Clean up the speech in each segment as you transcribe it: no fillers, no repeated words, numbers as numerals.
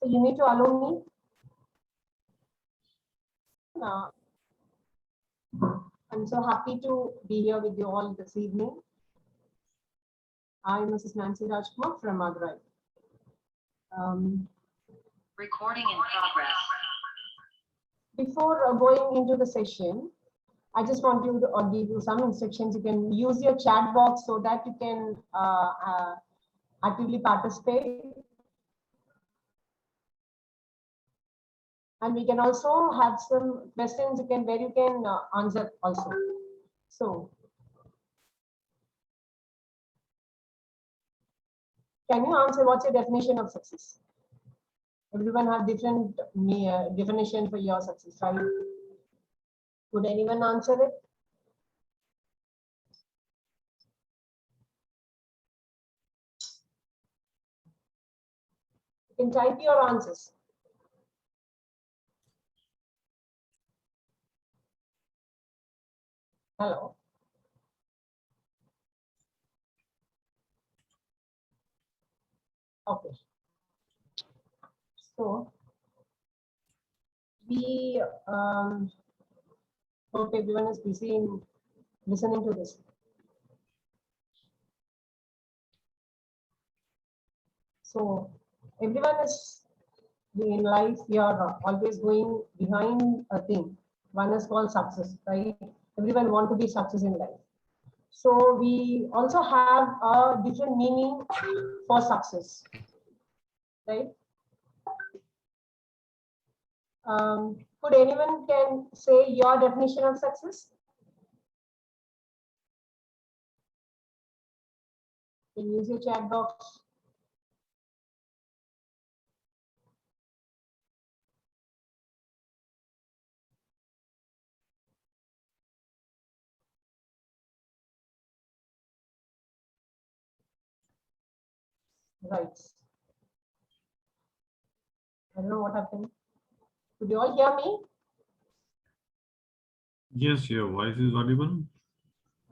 So you need to allow me. I'm so happy to be here with you all this evening. I'm Mrs. Nancy Rajkumar from Madurai. Recording in progress. Before going into the session, I just want you to give you some instructions. You can use your chat box so that you can actively participate. And we can also have some questions where you can answer also. So, can you answer what's your definition of success? Everyone have different definition for your success, right? Would anyone answer it? You can type your answers. Hello. Okay. So we hope everyone is busy in listening to this. So everyone is in life, we are always going behind a thing. One is called success, right? Everyone want to be success in life. So we also have a different meaning for success, right? Could anyone can say your definition of success? You can use your chat box. Right. I don't know what happened. Could you all hear me? Yes, your voice is audible.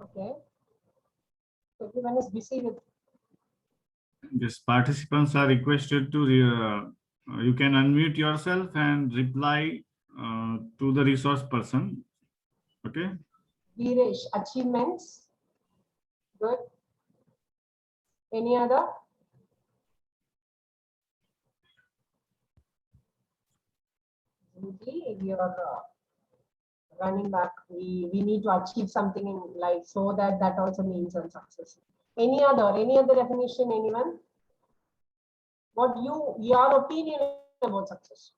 Okay. Everyone is busy with. Yes, participants are requested to, you can unmute yourself and reply to the resource person. Okay. Veeresh, achievements. Good. Any other? If you're running back, we need to achieve something in life, so that also means a success. Any other definition, anyone? What your opinion about success?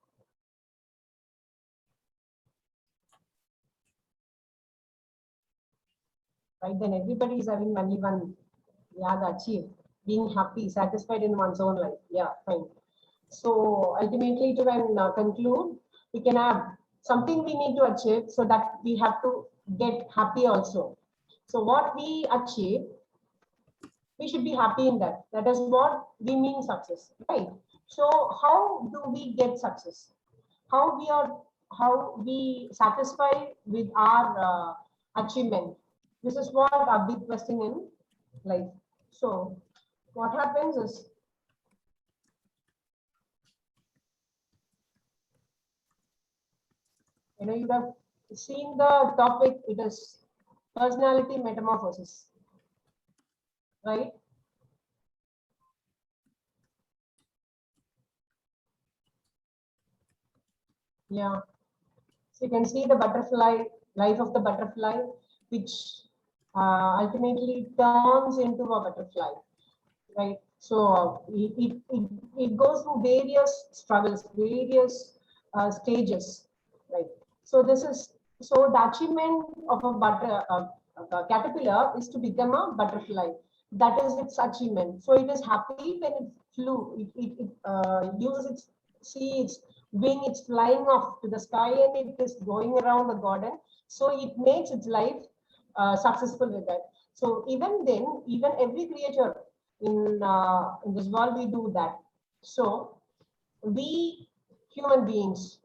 Right, then everybody is having only one. Yeah, the achieve, being happy, satisfied in one's own life. Yeah, fine. So ultimately, to conclude, we can have something we need to achieve, so that we have to get happy also. So what we achieve, we should be happy in that. That is what we mean success, right? So how do we get success? How we satisfy with our achievement? This is what a big question in life. So what happens is, you have seen the topic. It is personality metamorphosis, right? Yeah. So you can see the butterfly, life of the butterfly, which ultimately turns into a butterfly, right? So it goes through various struggles, various stages, right? So the achievement of a caterpillar is to become a butterfly. That is its achievement. So it is happy when it flew. It uses its wing. It's flying off to the sky and it is going around the garden. So it makes its life successful with that. So even then, even every creature in this world, we do that. So we human beings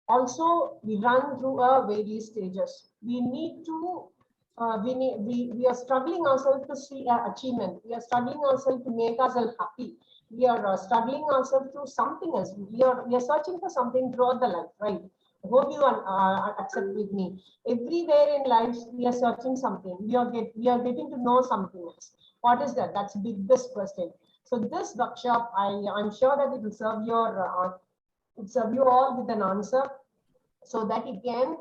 also, we run through various stages. We need to we are struggling ourselves to see achievement. We are struggling ourselves to make ourselves happy. we are struggling ourselves through something else. We are searching for something throughout the life, right? I hope you accept with me. Everywhere in life, we are searching something. We are getting to know something else. What is that? That's the biggest question. So this workshop, I'm sure that it will serve you all with an answer, so that you can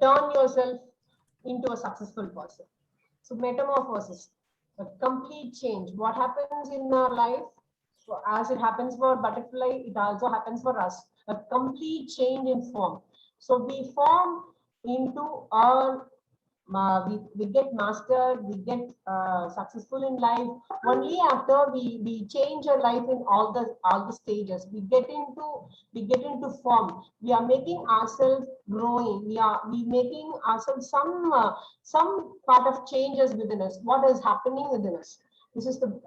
turn yourself into a successful person. So metamorphosis, a complete change. What happens in our life, so as it happens for butterfly, it also happens for us. A complete change in form. So we form into our we get mastered, we get successful in life only after we change our life in all the stages. We get into form. We are making ourselves growing. We making ourselves some part of changes within us. What is happening within us? This is the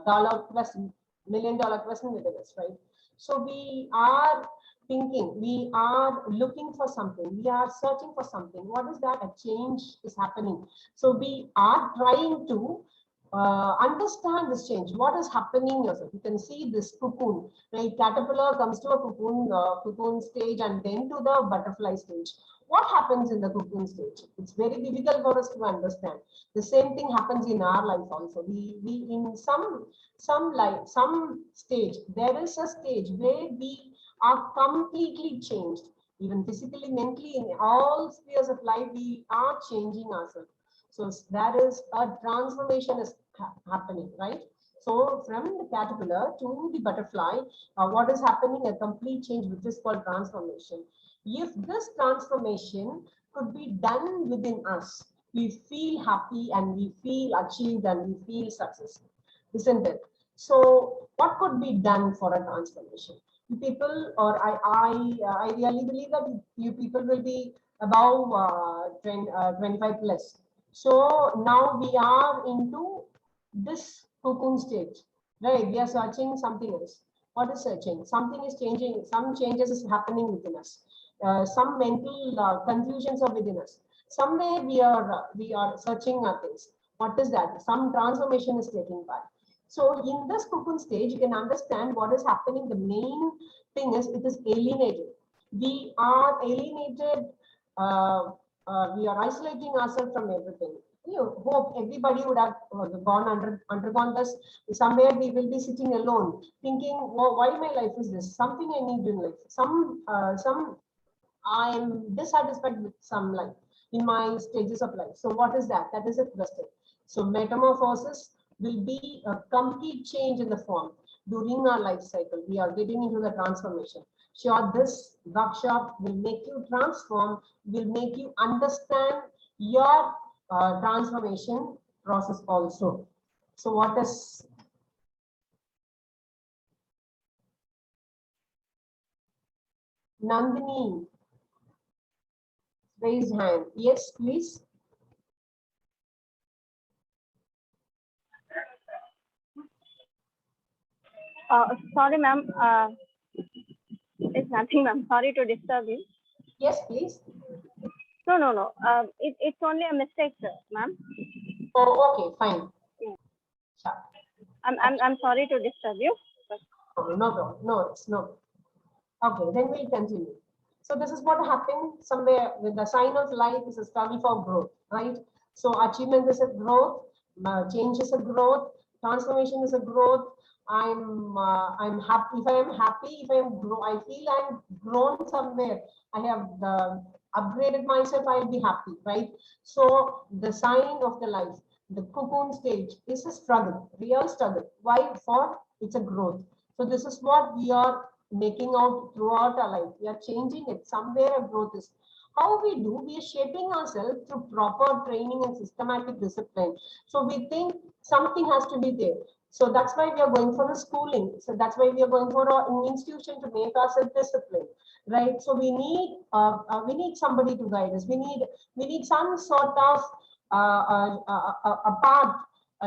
dollar question, $1,000,000 question within us, right? So we are thinking, we are looking for something, we are searching for something. What is that? A change is happening. So we are trying to understand this change. What is happening yourself? You can see this cocoon, right? Caterpillar comes to a cocoon stage and then to the butterfly stage. What happens in the cocoon stage? It's very difficult for us to understand. The same thing happens in our life also. We in some stage, there is a stage where we are completely changed, even physically, mentally, in all spheres of life, we are changing ourselves. So that is a transformation is happening, right? So from the caterpillar to the butterfly, what is happening? A complete change, which is called transformation. If this transformation could be done within us, we feel happy and we feel achieved and we feel successful, isn't it? So what could be done for a transformation? You people, or I really believe that you people will be above 25 plus. So now we are into this cocoon stage, right? We are searching something else. What is searching? Something is changing. Some changes is happening within us. Some mental confusions are within us. Somewhere we are searching our things. What is that? Some transformation is taking part. So in this cocoon stage, you can understand what is happening. The main thing is it is alienated. We are alienated. We are isolating ourselves from everything. You hope everybody would have undergone this. Somewhere we will be sitting alone, thinking, well, why my life is this? Something I need in life. Some I'm dissatisfied with some life in my stages of life. So what is that? That is a question. So metamorphosis will be a complete change in the form during our life cycle. We are getting into the transformation. Sure, this workshop will make you transform, will make you understand your transformation process also. So what is Nandini? Raise hand. Yes, please. Sorry, ma'am. It's nothing, ma'am. Sorry to disturb you. Yes, please. No. It's only a mistake, ma'am. Oh, okay, fine. Yeah. Sure. I'm sorry to disturb you. No, no problem. No, it's no. Okay, then we'll continue. So this is what happened somewhere with the sign of life is a struggle for growth, right? So achievement is a growth, change is a growth, transformation is a growth. I'm happy if I am happy, if I am grow, I feel I'm grown somewhere. I have upgraded myself, I'll be happy, right? So the sign of the life, the cocoon stage is a struggle, real struggle. Why? For it's a growth. So this is what we are making out throughout our life. We are changing it. Somewhere a growth is. How we do, we are shaping ourselves through proper training and systematic discipline. So we think something has to be there. So that's why we are going for a schooling. So that's why we are going for an institution to make ourselves disciplined, right? So we need somebody to guide us. We need some sort of a path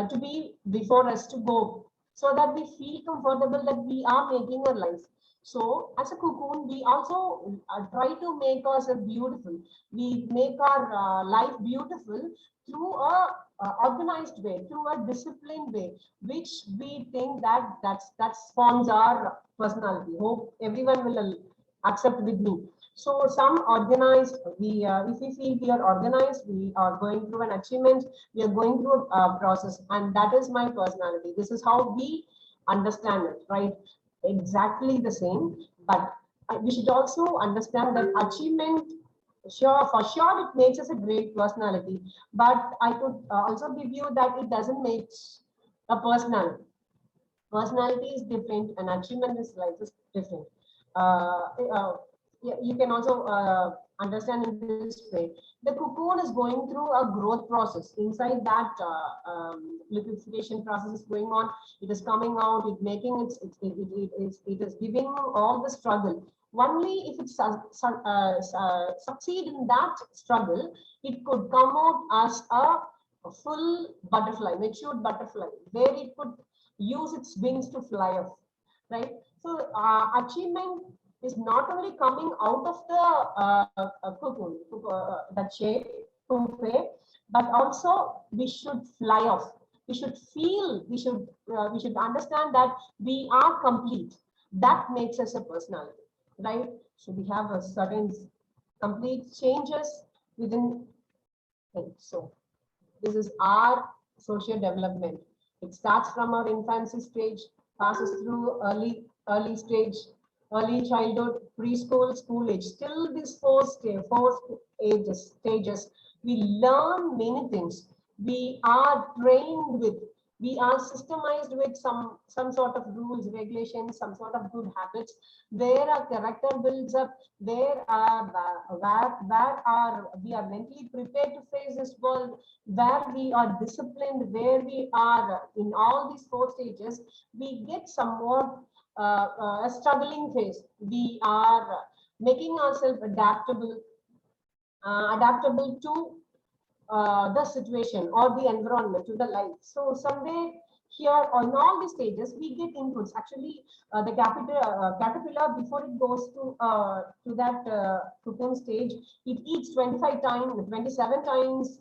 to be before us to go, so that we feel comfortable that we are making our life. So as a cocoon, we also try to make ourselves beautiful. We make our life beautiful through a organized way, through a disciplined way, which we think that forms our personality. Hope everyone will accept with me. So some organized, if we feel we are organized, we are going through an achievement, we are going through a process, and that is my personality. This is how we understand it, right? Exactly the same, but we should also understand that achievement, sure, for sure, it makes us a great personality, but I could also give you that it doesn't make a personality. Personality is different and achievement is life is different. You can also understand in this way. The cocoon is going through a growth process. Inside that liquefaction process is going on. It is coming out. It making it is giving all the struggle. Only if it succeed in that struggle, it could come out as a full butterfly, matured butterfly, where it could use its wings to fly off, right? So achievement is not only coming out of the cocoon, that shape, pupae, but also we should fly off. We should feel, we should understand that we are complete. That makes us a personality, right? So we have a certain complete changes within things. So this is our social development. It starts from our infancy stage, passes through early stage, early childhood, preschool, school age. Still these four stages, we learn many things. We are trained with, we are systemized with some sort of rules, regulations, some sort of good habits, where our character builds up, where are we are mentally prepared to face this world, where we are disciplined, where we are in all these four stages, we get somewhat a struggling phase. We are making ourselves adaptable to the situation or the environment, to the life. So somewhere here on all the stages, we get inputs. Actually, the caterpillar, before it goes to that cocoon stage, it eats 25 times, 27 times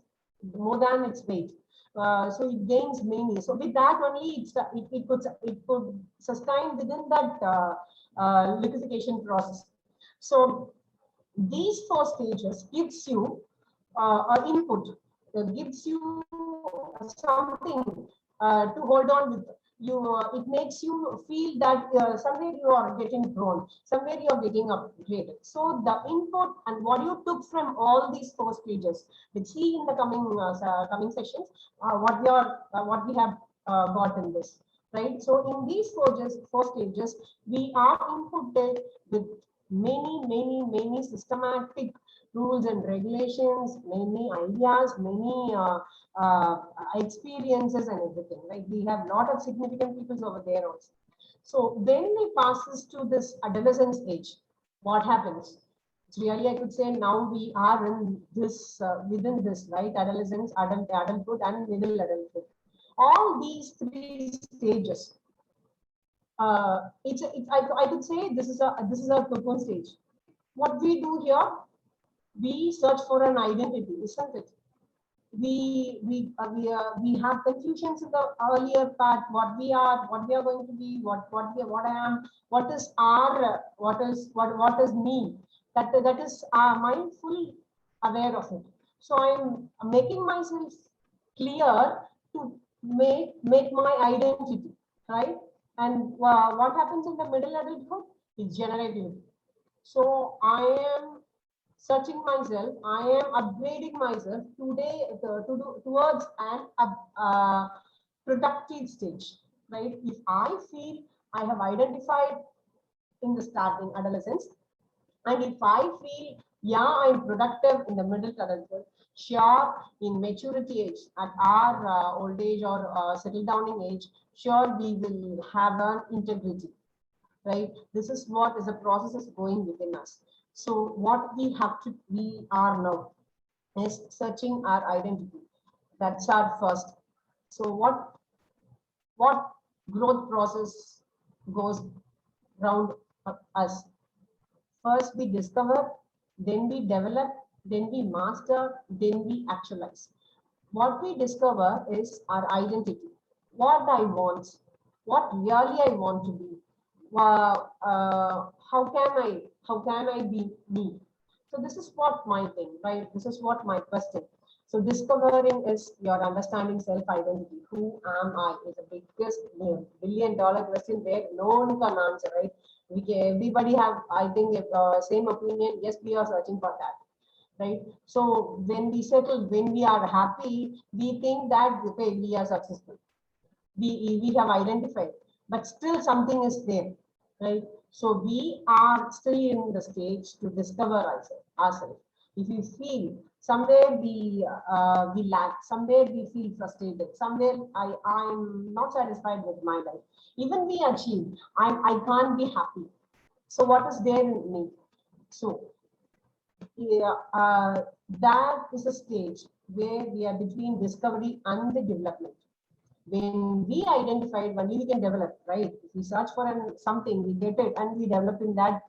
more than its weight. So it gains many. So with that only, it could sustain within that liquefaction process. So these four stages gives you an input, gives you something to hold on with. It makes you feel that somewhere you are getting grown, somewhere you are getting upgraded. So the input and what you took from all these four stages, we'll see in the coming sessions what we have got in this, right? So in these four stages, we are inputted with many systematic rules and regulations, many ideas, many experiences and everything, right? We have a lot of significant people over there also. So when we passes to this adolescence age, what happens? It's really, I could say now we are in this, within this, right? Adolescence, adulthood and middle adulthood. All these three stages, I could say this is a cocoon stage. What we do here, we search for an identity, isn't it? We have confusions in the earlier part. What we are going to be, what I am, what is me. That is mindful aware of it. So I'm making myself clear to make my identity, right? And what happens in the middle adulthood is generative. So I am searching myself, I am upgrading myself today towards an productive stage, right? If I feel I have identified in the starting adolescence, and if I feel, yeah, I'm productive in the middle adulthood, sure, in maturity age, at our old age or settle downing age, sure, we will have an integrity, right? This is what is a process is going within us. So what we are now is searching our identity. That's our first. So what growth process goes round us. First we discover, then we develop, then we master, then we actualize. What we discover is our identity, what I want, what really I want to be. How can I be me? So this is what my thing, right? This is what my question. So discovering is your understanding self-identity. Who am I? Is the biggest billion-dollar question where no one can answer, right? Everybody have, I think, same opinion. Yes, we are searching for that, right? So when we settle, when we are happy, we think that okay, we are successful. We have identified, but still something is there, right? So we are still in the stage to discover ourselves. If you feel somewhere we lack, somewhere we feel frustrated, somewhere I'm not satisfied with my life, even we achieve, I can't be happy. So what is there in me? So yeah, that is a stage where we are between discovery and the development. When we identified, only we can develop, right? If we search for something, we get it and we develop in that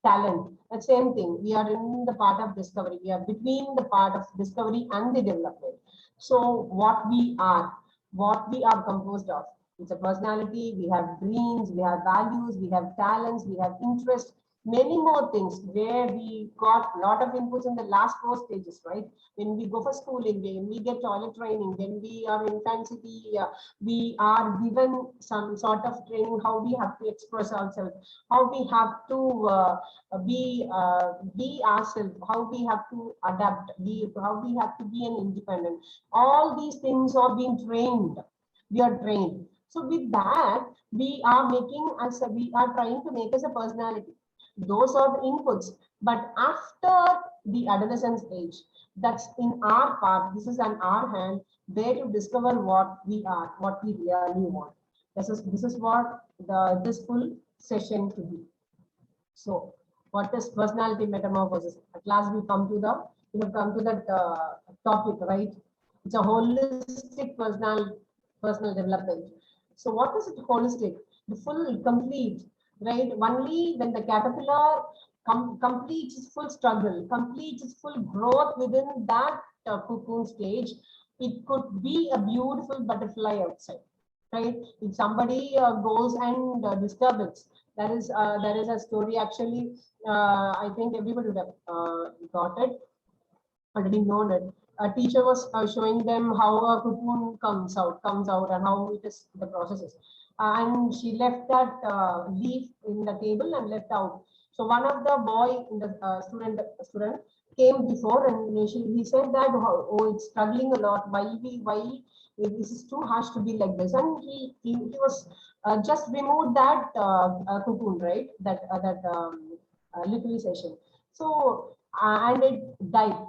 talent. The same thing, we are in the part of discovery. We are between the part of discovery and the development. So what we are composed of, it's a personality, we have dreams, we have values, we have talents, we have interests, many more things where we got a lot of inputs in the last 4 stages, right? When we go for schooling, when we get toilet training, when we are in fancy, we are given some sort of training, how we have to express ourselves, how we have to be ourselves, how we have to adapt, how we have to be an independent. All these things are being trained. We are trained. So with that, we are trying to make us a personality. Those are the inputs. But after the adolescence age, that's in our part, this is in our hand, there to discover what we are, what we really want. This is what this full session to be. So what is personality metamorphosis? At last we have come to that topic, right? It's a holistic personal development. So what is it holistic? The full, complete, right? Only when the caterpillar completes its full struggle, completes its full growth within that cocoon stage, it could be a beautiful butterfly outside, right? If somebody goes and disturbs it, there is a story actually. I think everybody would have got it, already known it. A teacher was showing them how a cocoon comes out, and how it is the process is. And she left that leaf in the table and left out. So one of the boy in the student came before, and he said that oh, it's struggling a lot. Why this is too harsh to be like this? And he was just removed that cocoon, right? That literary session. So and it died.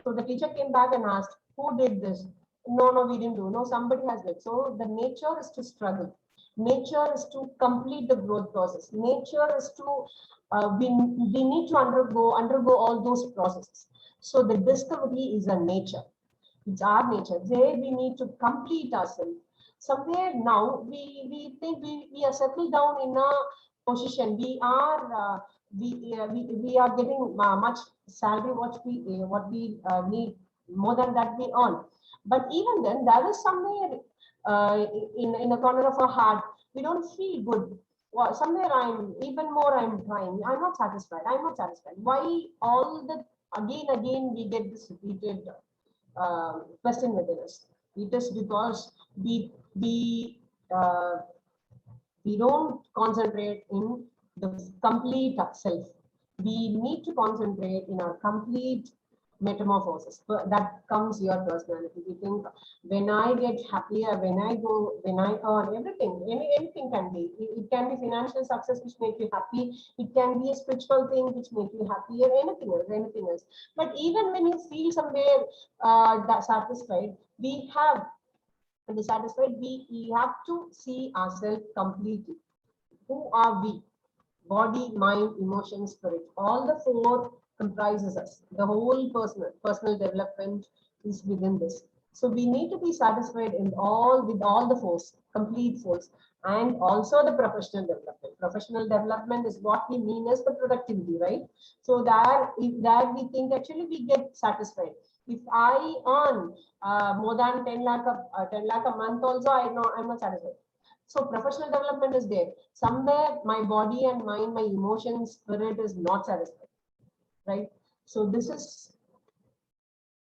So the teacher came back and asked, who did this? No, we didn't do. No, somebody has did. So the nature is to struggle. Nature is to complete the growth process. Nature is to, we need to undergo all those processes. So the discovery is a nature. It's our nature. There we need to complete ourselves. Somewhere now we think we are settled down in a position. We are getting much salary what we need, more than that we earn. But even then, there is somewhere in a corner of our heart we don't feel good. Well, somewhere I'm trying. I'm not satisfied. I'm not satisfied. Why all the again we get this repeated question within us? It is because uh, we don't concentrate in the complete self. We need to concentrate in our complete metamorphosis. But that comes your personality. We think when I get happier, when I earn everything, anything can be. It can be financial success which make you happy. It can be a spiritual thing which make you happy, or anything else. But even when you feel somewhere that satisfied, we have dissatisfied, we have to see ourselves completely. Who are we? Body, mind, emotion, spirit. All the four comprises us. The whole personal development is within this. So we need to be satisfied with all the force, complete force. and also the professional development. Professional development is what we mean as the productivity, right? So that if that we think actually we get satisfied. If I earn more than 10 lakh a month also, I know I'm not satisfied. So professional development is there. Somewhere my body and mind, my emotions, spirit is not satisfied, right? So this is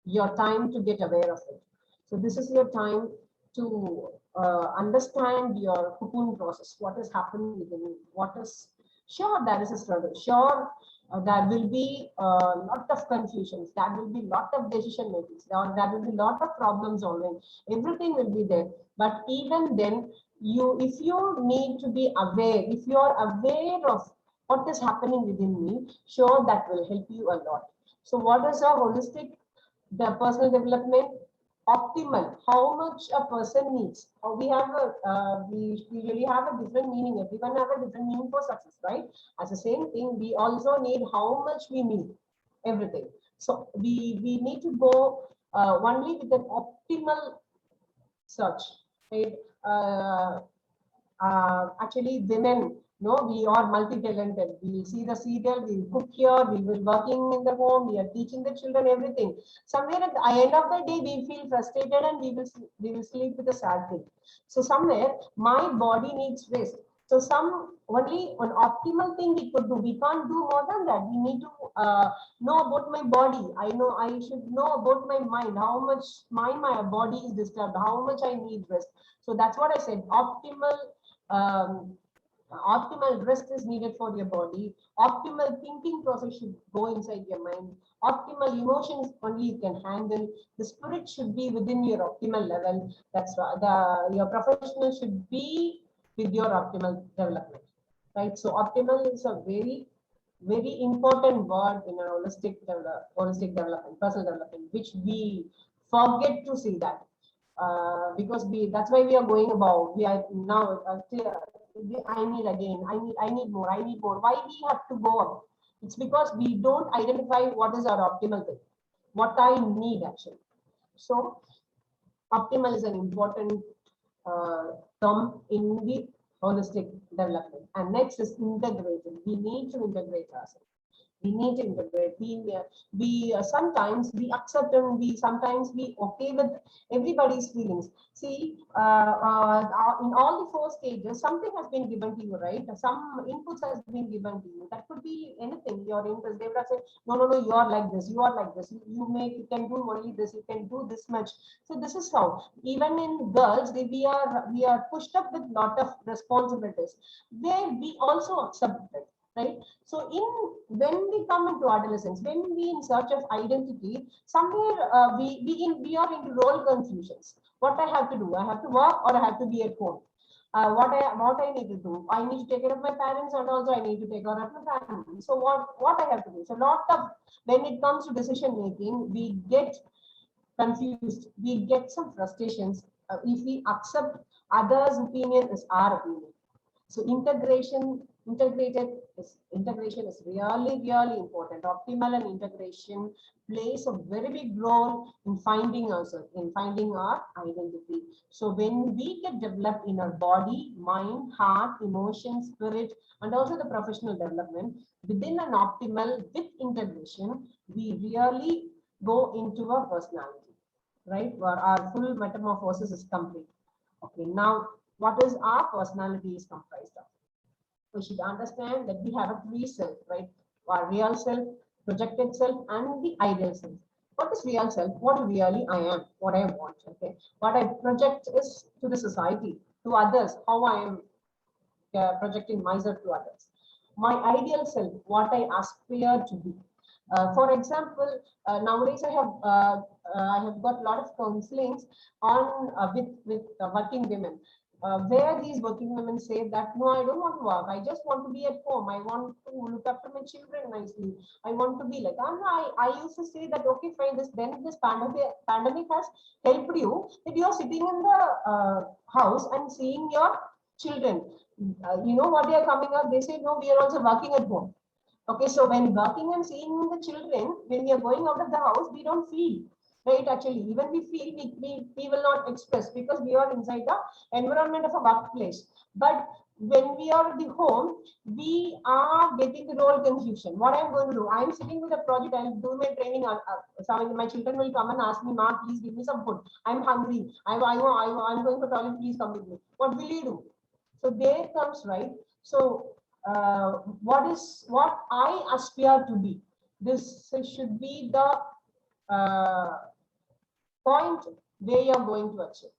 your time to get aware of it. So this is your time to understand your cocoon process, what is happening within you, what is, sure there is a struggle, sure there will be a lot of confusions, there will be lot of decision makings, there will be lot of problem solving, everything will be there. But even then, if you need to be aware, if you are aware of what is happening within me, sure that will help you a lot. So what is a holistic, the personal development? Optimal, how much a person needs. We have a we really have a different meaning. Everyone have a different meaning for success, right? As the same thing, we also need how much we need everything. So we need to go only with an optimal search, right? Actually, women, no, we are multi-talented. We will see the serial, we will cook here, we will working in the home, we are teaching the children everything. Somewhere at the end of the day, we feel frustrated and we will sleep with a sad thing. So somewhere my body needs rest. So some only an optimal thing we could do. We can't do more than that. We need to know about my body. I know I should know about my mind. How much my body is disturbed. How much I need rest. So that's what I said. Optimal rest is needed for your body. Optimal thinking process should go inside your mind. Optimal emotions only you can handle. The spirit should be within your optimal level. That's why your professional should be with your optimal development, right? So optimal is a very important word in our holistic development, personal development, which we forget to see that. Because that's why we are going about. We are now I need again, I need more, I need more. Why we have to go up? It's because we don't identify what is our optimal thing, what I need actually. So optimal is an important term in the holistic development. And next is integrated. We need to integrate ourselves. We need to integrate. We sometimes we accept and we sometimes be okay with everybody's feelings. See, in all the 4 stages, something has been given to you, right? Some inputs has been given to you. That could be anything. Your interest. They would have said, no, you are like this. You are like this. You can do only this. You can do this much. So this is how. Even in girls, we are pushed up with lot of responsibilities. Where we also accept it. Right. So when we come into adolescence, when we in search of identity, somewhere we are into role confusions. What I have to do? I have to work or I have to be at home. What I need to do? I need to take care of my parents and also I need to take care of my family. So what I have to do? So lot of, when it comes to decision making, we get confused. We get some frustrations if we accept others' opinion as our opinion. So integration is really important. Optimal and integration plays a very big role in finding ourselves, in finding our identity. So when we get developed in our body, mind, heart, emotion, spirit, and also the professional development within an optimal with integration, we really go into our personality, right? Where our full metamorphosis is complete. Okay, now what is our personality is comprised of? We should understand that we have a 3 self, right? Our real self, projected self, and the ideal self. What is real self? What really I am, what I want, okay? What I project is to the society, to others, how I am projecting myself to others. My ideal self, what I aspire to be. For example, nowadays I have got a lot of counselings on with working women. Where these working women say that no, I don't want to work. I just want to be at home. I want to look after my children nicely. I want to be like. I used to say that okay, fine. This pandemic has helped you that you are sitting in the house and seeing your children. You know what they are coming up? They say no, we are also working at home. Okay, so when working and seeing the children, when we are going out of the house, we don't feel. right? Actually, even we feel we will not express because we are inside the environment of a workplace. But when we are at the home, we are getting the role confusion. What I'm going to do? I'm sitting with a project. I'll do my training. Some my children will come and ask me, "Ma, please give me some food. I'm hungry. I'm going for toilet. Please come with me." What will you do? So there comes, right? So what I aspire to be? This should be the point where you're going to achieve,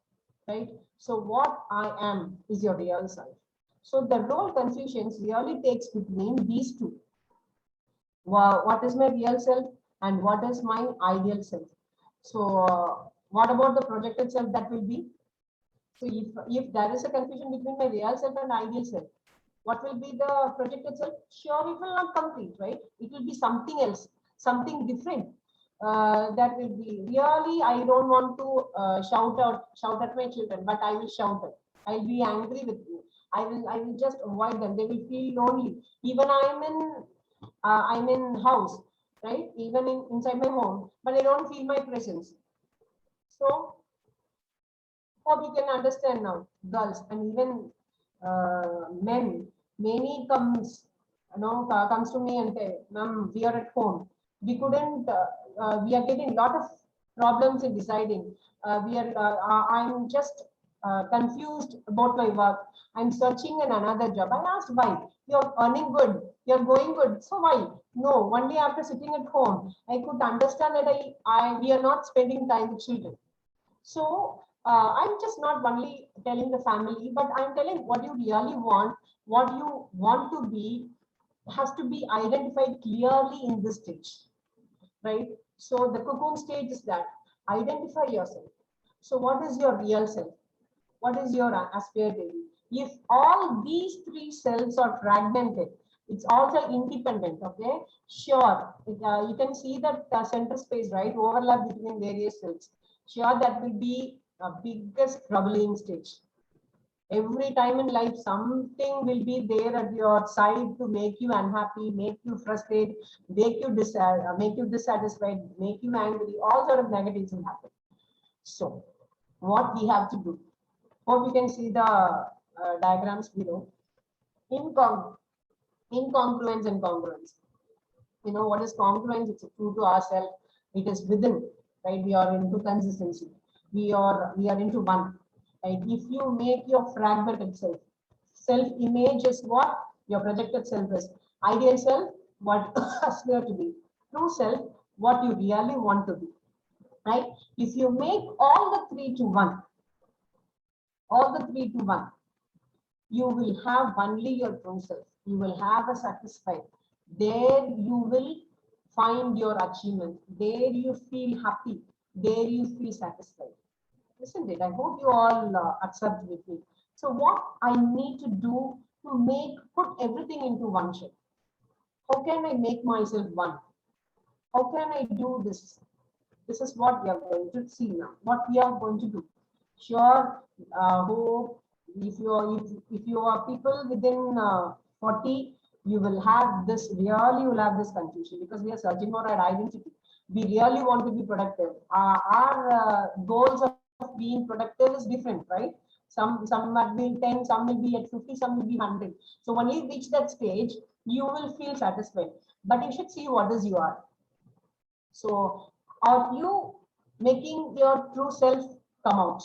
right? So what I am is your real self. So the role confusions really takes between these two. What is my real self and what is my ideal self? So what about the projected self that will be? So if there is a confusion between my real self and ideal self, what will be the projected self? Sure, it will not complete, right? It will be something else, something different. That will be really, I don't want to shout at my children, but I will shout at. I'll be angry with you. I will just avoid them. They will feel lonely. Even I'm in house, right? Even inside my home, but I don't feel my presence. So hope you can understand now, girls and even men. Many comes, comes to me and say, "Ma'am, we are at home. We couldn't. We are getting a lot of problems in deciding. I'm just confused about my work. I'm searching in another job." I asked why. You're earning good. You're going good. So why? No. One day after sitting at home, I could understand that we are not spending time with children. So I'm just not only telling the family, but I'm telling what you really want, what you want to be has to be identified clearly in this stage, right? So the cocoon stage is that identify yourself. So what is your real self? What is your aspirated baby? If all these three cells are fragmented, it's also independent, okay? Sure, you can see that center space, right? Overlap between various cells. Sure, that will be a biggest troubling stage. Every time in life, something will be there at your side to make you unhappy, make you frustrated, make you dissatisfied, make you angry. All sort of negatives will happen. So, what we have to do? Hope you can see the diagrams below. Incongruence and congruence. You know what is congruence? It's true to ourselves. It is within, right? We are into consistency. We are into one. Right? If you make your fragmented self-image is what your projected self is. Ideal self, what aspire to be. True self, what you really want to be. Right? If you make all the three to one, you will have only your true self. You will have a satisfied. There you will find your achievement. There you feel happy. There you feel satisfied. Isn't it? I hope you all accept with me. So what I need to do to put everything into one shape? How can I make myself one? How can I do this? This is what we are going to see now. What we are going to do. Sure, hope if you are people within 40, you will have this confusion because we are searching for our identity. We really want to be productive. Our goals of being productive is different, right? Some might be 10, some will be at 50, some will be 100. So when you reach that stage, you will feel satisfied. But you should see what is you are. So are you making your true self come out?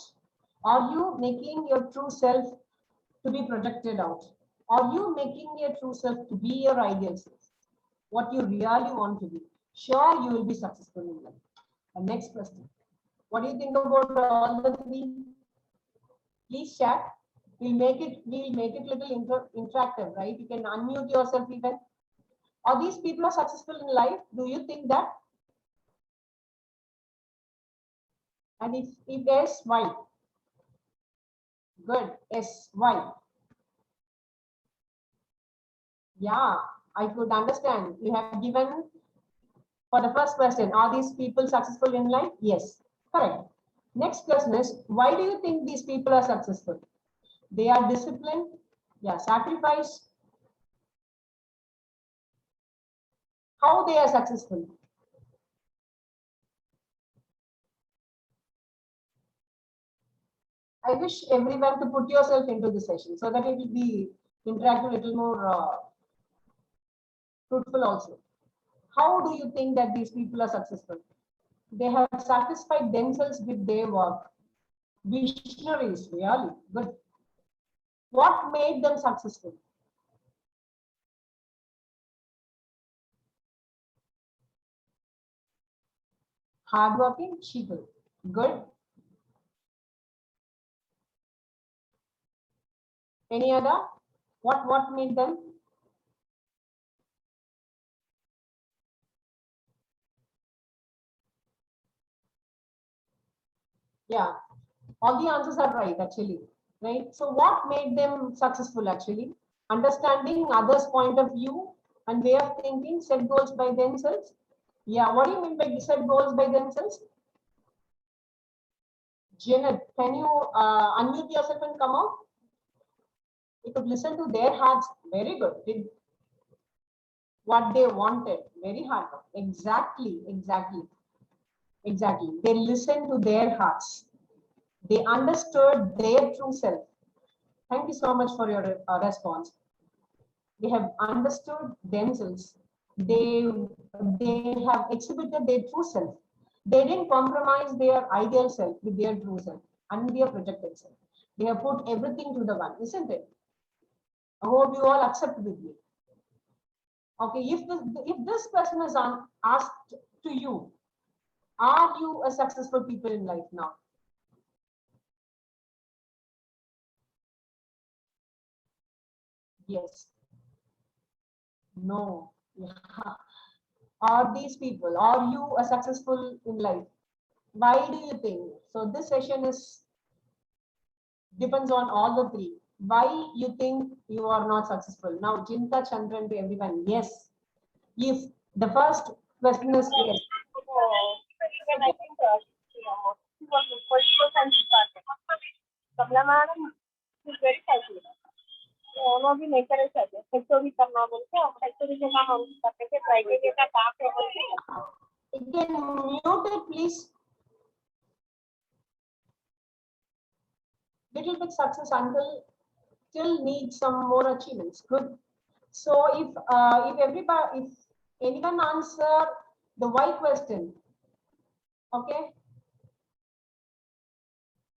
Are you making your true self to be projected out? Are you making your true self to be your ideal self? What you really want to be? Sure, you will be successful in life. And next question. What do you think about all the three? Please chat. We'll make it little interactive, right? You can unmute yourself even. Are these people are successful in life? Do you think that? And if yes, why? Good. Yes, why? Yeah, I could understand. You have given for the first question, are these people successful in life? Yes, correct. Next question is, why do you think these people are successful? They are disciplined. Yeah, sacrifice. How they are successful? I wish everyone to put yourself into the session so that it will be interactive, a little more fruitful also. How do you think that these people are successful? They have satisfied themselves with their work. Visionaries, really good. What made them successful? Hardworking people. Good. Any other? What made them? Yeah, all the answers are right actually. Right. So what made them successful actually? Understanding others' point of view and way of thinking, set goals by themselves. Yeah, what do you mean by set goals by themselves? Janet, can you unmute yourself and come out? You could listen to their hearts. Very good. Did what they wanted. Very hard work. Exactly. They listened to their hearts. They understood their true self. Thank you so much for your response. They have understood themselves. They have exhibited their true self. They didn't compromise their ideal self with their true self and their projected self. They have put everything to the one, isn't it? I hope you all accept with me. Okay, if this question is asked to you, are you a successful people in life now? Yes. No. Yeah. Are these people, are you a successful in life? Why do you think? So this session is depends on all the three. Why you think you are not successful? Now, Jinta Chandran to everyone. Yes. If the first question is yes. Even I think she was in political science department. Kamala madam is very calculated. दोनों भी nature है sir हेचो भी करना बोलते हैं हेचो भी जगह हम करते थे प्राइवेट का काम है बोलते हैं Again, mute it, please. Little bit success until still needs some more achievements. Good. So if everybody, if anyone answer the why question, okay,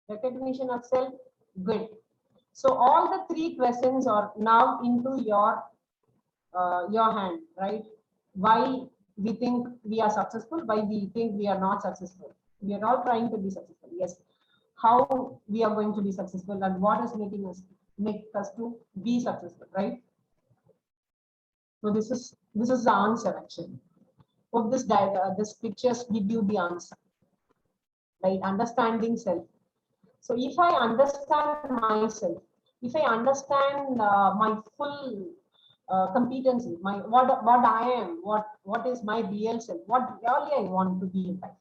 recognition of self, good. So all the three questions are now into your hand, right? Why we think we are successful, why we think we are not successful. We are all trying to be successful. Yes. How we are going to be successful and what is make us to be successful, right? So this is the answer actually. Hope this pictures give you the answer, right? Understanding self. So if I understand myself, if I understand my full competency, my what I am, what is my real self, what really I want to be in life.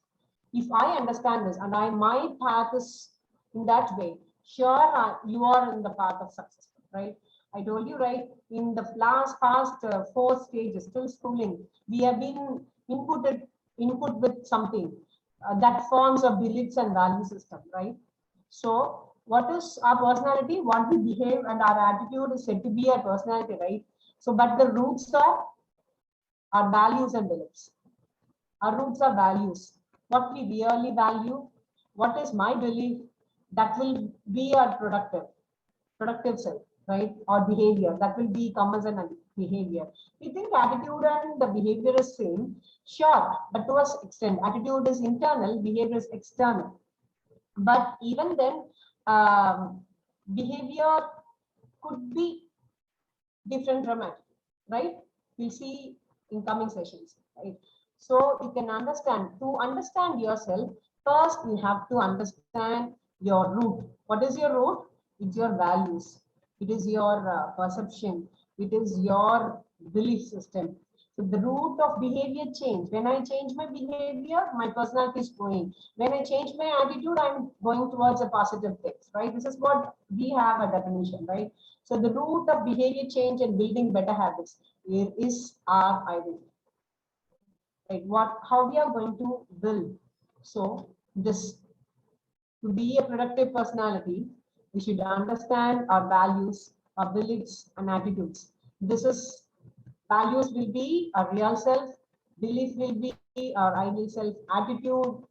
If I understand this and my path is in that way, sure you are in the path of success, right? I told you, right, in the past 4 stages till schooling, we have been input with something that forms a beliefs and value system, right? So what is our personality? What we behave and our attitude is said to be our personality, right? So, but the roots are our values and beliefs. Our roots are values. What we really value, what is my belief, that will be our productive self, right? Or behavior, that will be common as a behavior. We think attitude and the behavior is same, sure, but to a extent, attitude is internal, behavior is external. But even then, behavior could be different from attitude, right? We'll see in coming sessions, right? So you can understand, to understand yourself, first you have to understand your root. What is your root? It's your values. It is your perception. It is your belief system. So the root of behavior change. When I change my behavior, my personality is growing. When I change my attitude, I'm going towards a positive things, right? This is what we have a definition, right? So the root of behavior change and building better habits is our identity. Right? How we are going to build. So this to be a productive personality, We should understand our values, our beliefs, and attitudes. This is values will be our real self, belief will be our ideal self, attitude,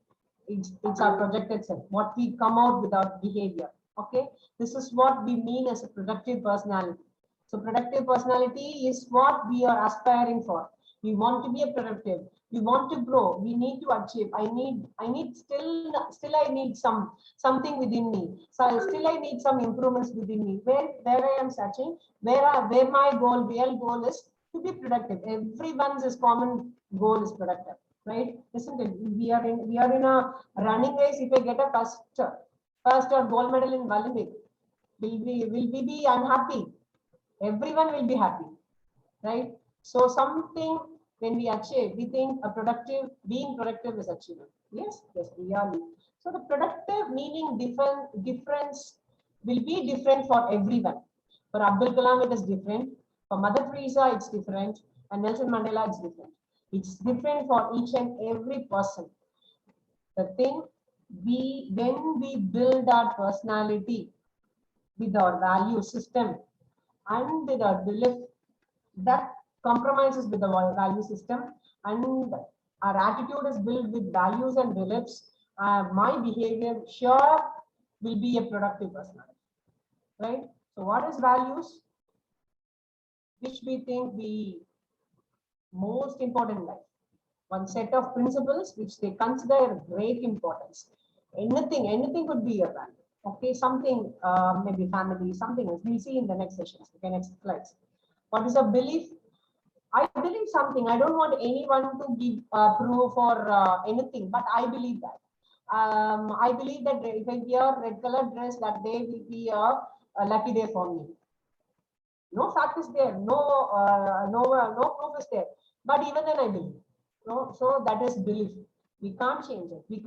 it's our projected self, what we come out with our behavior. Okay, this is what we mean as a productive personality. So productive personality is what we are aspiring for. We want to be a productive. We want to grow. We need to achieve. Still I need something within me. So still I need some improvements within me. Where I am searching, where my real goal is to be productive. Everyone's common goal is productive, right? Isn't it? We are in a running race. If I get a first or gold medal in Olympic, will we be unhappy? Everyone will be happy, right? So something when we achieve, we think being productive is achievable. Yes, really. So the productive meaning difference will be different for everyone. For Abdul Kalam, it is different. For Mother Teresa, it's different. And Nelson Mandela, it's different. It's different for each and every person. The thing, when we build our personality with our value system and with our belief, that compromises with the value system, and our attitude is built with values and beliefs, my behavior sure will be a productive personality, right? So what is values? Which we think we most important in life. One set of principles which they consider great importance. Anything could be your value. Okay, something, maybe family, something else. We'll see in the next sessions. Okay, next slides. What is a belief? I believe something. I don't want anyone to give proof or anything, but I believe that. I believe that if I wear red color dress, that day will be a lucky day for me. No fact is there, no proof is there, but even then I believe. No, so that is belief. We can't change it. We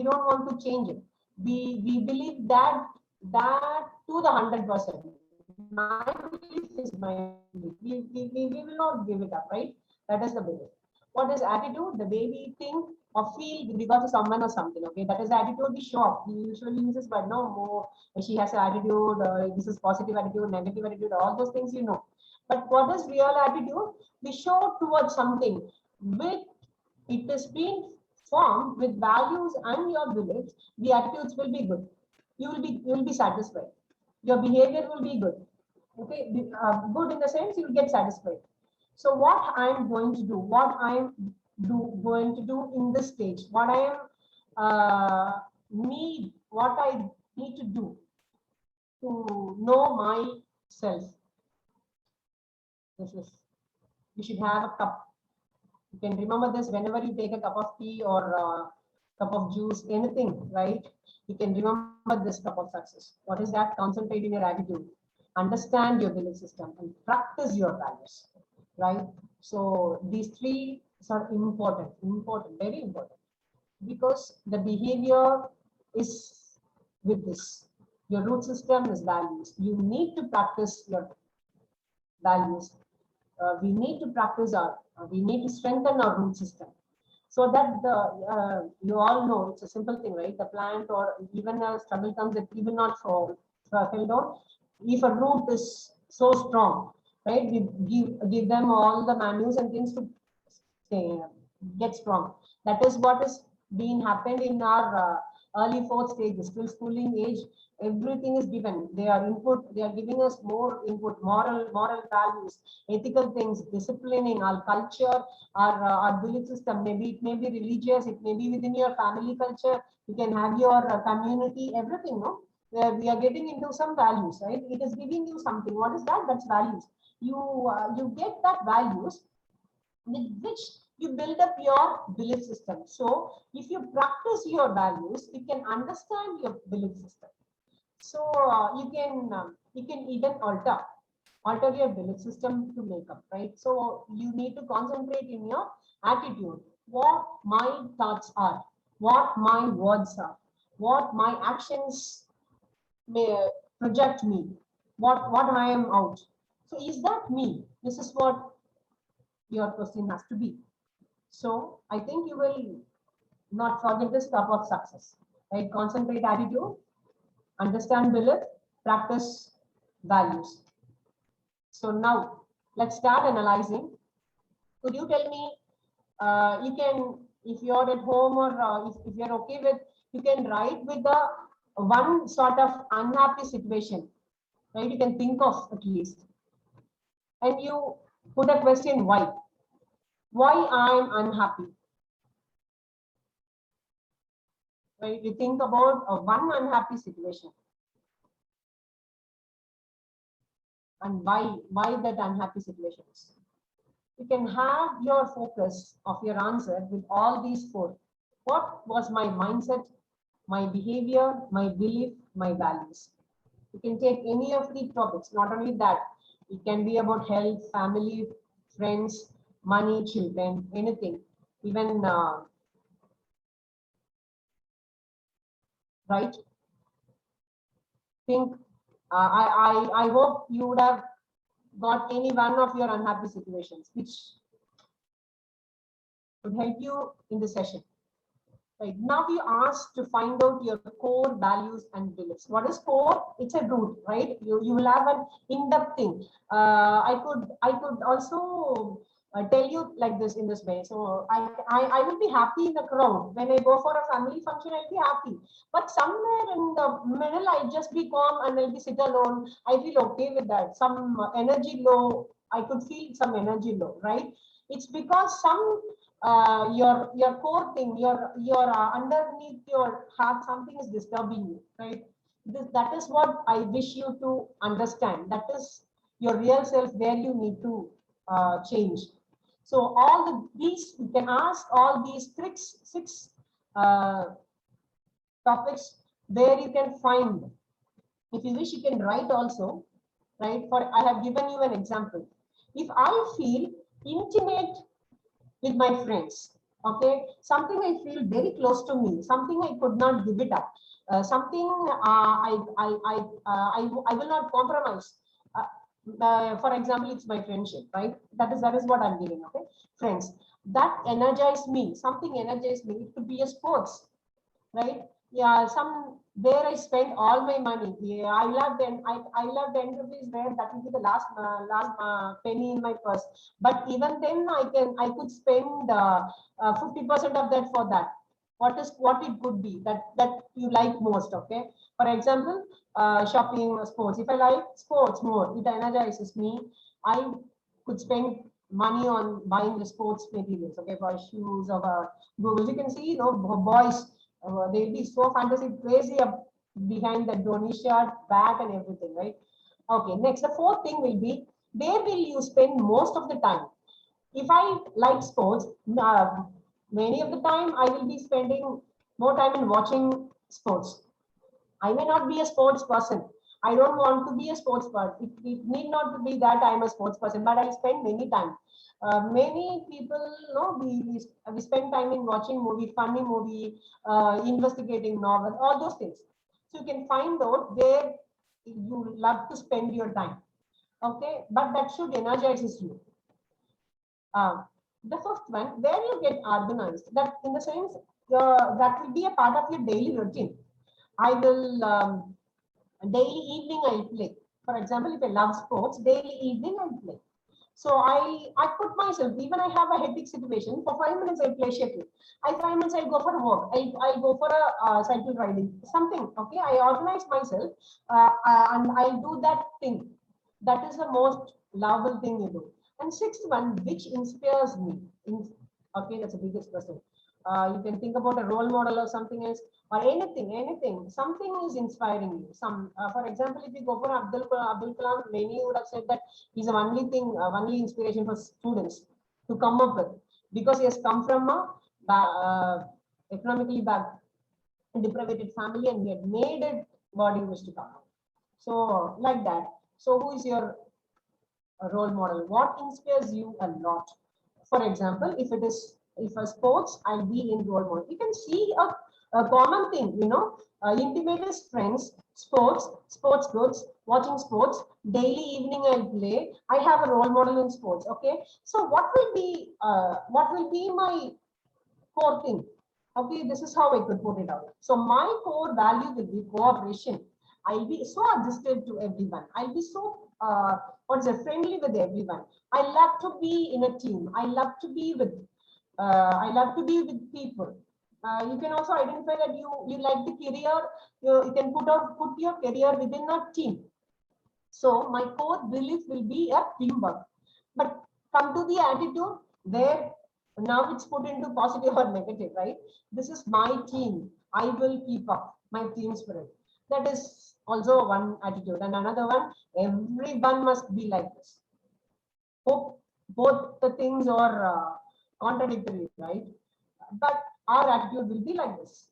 don't want to change it. We believe that to the 100%. My belief is my belief. We will not give it up, right? That is the belief. What is attitude? The way we think or feel with regards to someone or something. Okay, that is attitude we show up. We usually use this, but no more. She has an attitude. This is positive attitude, negative attitude. All those things you know. But what is real attitude? We show towards something with it is being formed with values and your beliefs. The attitudes will be good. You will be satisfied. Your behavior will be good. Okay, good in the sense you will get satisfied. So what I am going to do, what I am going to do in this stage, what I am what I need to do to know myself. This is, you should have a cup. You can remember this whenever you take a cup of tea or cup of juice, anything, right? You can remember this cup of success. What is that? Concentrate in your attitude, understand your belief system, and practice your values, right? So these three are important, very important, because the behavior is with this. Your root system is values. You need to practice your values. We need to practice we need to strengthen our root system. So that you all know, it's a simple thing, right? The plant or even a struggle comes, that even not fell down. If a root is so strong, right? We give them all the manuals and things to get strong. That is what is being happened in our early fourth stage, still schooling age. Everything is given. They are giving us more input, moral values, ethical things, disciplining, our culture, our belief system. Maybe it may be religious, it may be within your family culture. You can have your community, everything, no? Where we are getting into some values, right? It is giving you something. What is that? That's values. You get that values with which you build up your belief system. So if you practice your values, you can understand your belief system. So you can even alter your belief system to make up, right? So you need to concentrate in your attitude, what my thoughts are, what my words are, what my actions may project me, what I am out. So is that me? This is what your question has to be. So I think you will not forget this cup of success, right? Concentrate attitude, Understand belief, practice values. So now let's start analyzing. Could you tell me, you can, if you're at home or if you're okay with, you can write with the one sort of unhappy situation, right? You can think of at least. And you put a question, why? Why I'm unhappy? Right? You think about one unhappy situation. And why that unhappy situations. You can have your focus of your answer with all these four. What was my mindset, my behavior, my belief, my values? You can take any of the topics, not only that. It can be about health, family, friends, money, children, anything. Even, right? Think, I hope you would have got any one of your unhappy situations, which would help you in the session. Right now, you asked to find out your core values and beliefs. What is core? It's a root, right? You will have an in-depth thing. I could also tell you like this in this way. So I will be happy in the crowd when I go for a family function. I'll be happy, but somewhere in the middle, I'll just be calm and I'll be sit alone. I feel okay with that. Some energy low. I could feel some energy low, right? It's because some your core thing, your underneath your heart, something is disturbing you, right? That is what I wish you to understand. That is your real self, where you need to change. So these you can ask all these six topics where you can find. If you wish, you can write also, right? For I have given you an example. If I feel intimate with my friends, okay, something I feel very close to me, something I could not give it up, something I will not compromise. For example, it's my friendship, right? That is what I'm giving. Okay, friends that energize me, something energized me. It could be a sports, right? Yeah, some where I spend all my money. Yeah, I love them. I love the rupees where that will be the last penny in my purse. But even then, I could spend 50% of that for that. What it could be that you like most. Okay, for example, shopping, sports. If I like sports more, it energizes me. I could spend money on buying the sports materials. Okay, for shoes or Google. You can see, you know, boys. They'll be so fantasy crazy behind the Dhoni shirt, bag, and everything, right? Okay, next, the fourth thing will be where will you spend most of the time? If I like sports, many of the time I will be spending more time in watching sports. I may not be a sports person. I don't want to be a sports person. It need not to be that I'm a sports person, but I spend many time. Many people, know, we spend time in watching movie, funny movie, investigating novel, all those things. So you can find out where you love to spend your time. Okay, but that should energize you. The first one, where you get organized, that in the sense that will be a part of your daily routine. I will daily evening I'll play. For example, if I love sports, daily evening I'll play. So I put myself, even I have a hectic situation, for 5 minutes I play shuttle. 5 minutes I go for a walk. I go for a cycle riding, something. Okay, I organize myself and I do that thing. That is the most lovable thing you do. And sixth one, which inspires me. Okay, that's the biggest question. You can think about a role model or something else, or anything. Something is inspiring you. For example, if you go for Abdul Kalam, many would have said that he's the only thing, only inspiration for students to come up with, because he has come from a economically deprived family, and he had made it what he wished to come up. So like that. So who is your role model? What inspires you a lot? For example, if a sports, I'll be in role model. You can see a common thing, you know, intimate friends, sports goods, watching sports, daily evening I'll play. I have a role model in sports. Okay, so what will be my core thing? Okay, this is how I could put it out. So my core value will be cooperation. I'll be so adjusted to everyone. I'll be so friendly with everyone. I love to be in a team. I love to be with people. You can also identify that you like the career. You can put your career within a team. So my core belief will be a teamwork. But come to the attitude where now it's put into positive or negative, right? This is my team. I will keep up my team spirit. That is also one attitude. And another one, everyone must be like this. Hope both the things are contradictory, right? But our attitude will be like this.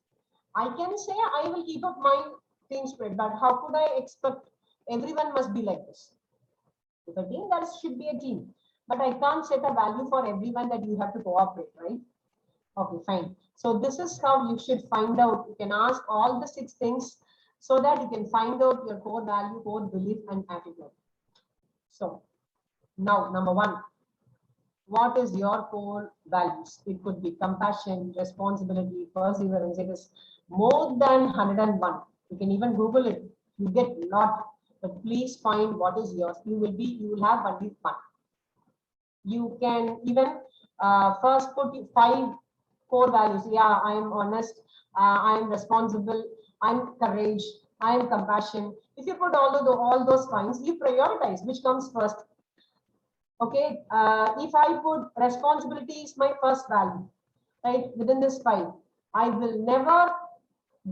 I can say I will keep up my team spirit, but how could I expect everyone must be like this? If a team, that should be a team. But I can't set a value for everyone that you have to cooperate, right? Okay, fine. So this is how you should find out. You can ask all the 6 things so that you can find out your core value, core belief, and attitude. So now, number 1, what is your core values? It could be compassion, responsibility, perseverance. It is more than 101. You can even Google it. You get a lot, but please find what is yours. You will have only 1. You can even first put 5 core values. Yeah, I am honest. I am responsible. I'm courage. I am compassion. If you put all those points, you prioritize which comes first. Okay, if I put responsibility is my first value, right? Within this 5, I will never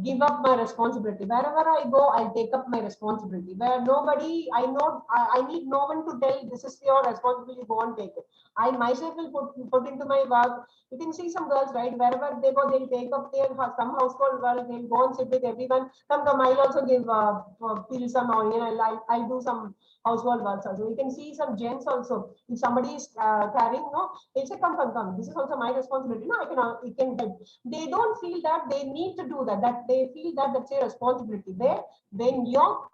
give up my responsibility. Wherever I go, I'll take up my responsibility. Where nobody, I need no one to tell this is your responsibility, go and take it. I myself will put into my work. You can see some girls, right? Wherever they go, they'll take up their some household work. They'll go and sit with everyone. Come, I'll also give feel some, I'll do some household works also. You can see some gents also. If somebody is carrying, no, they say, come. This is also my responsibility. No, it can help. They don't feel that they need to do that. That they feel that that's a responsibility. There, when your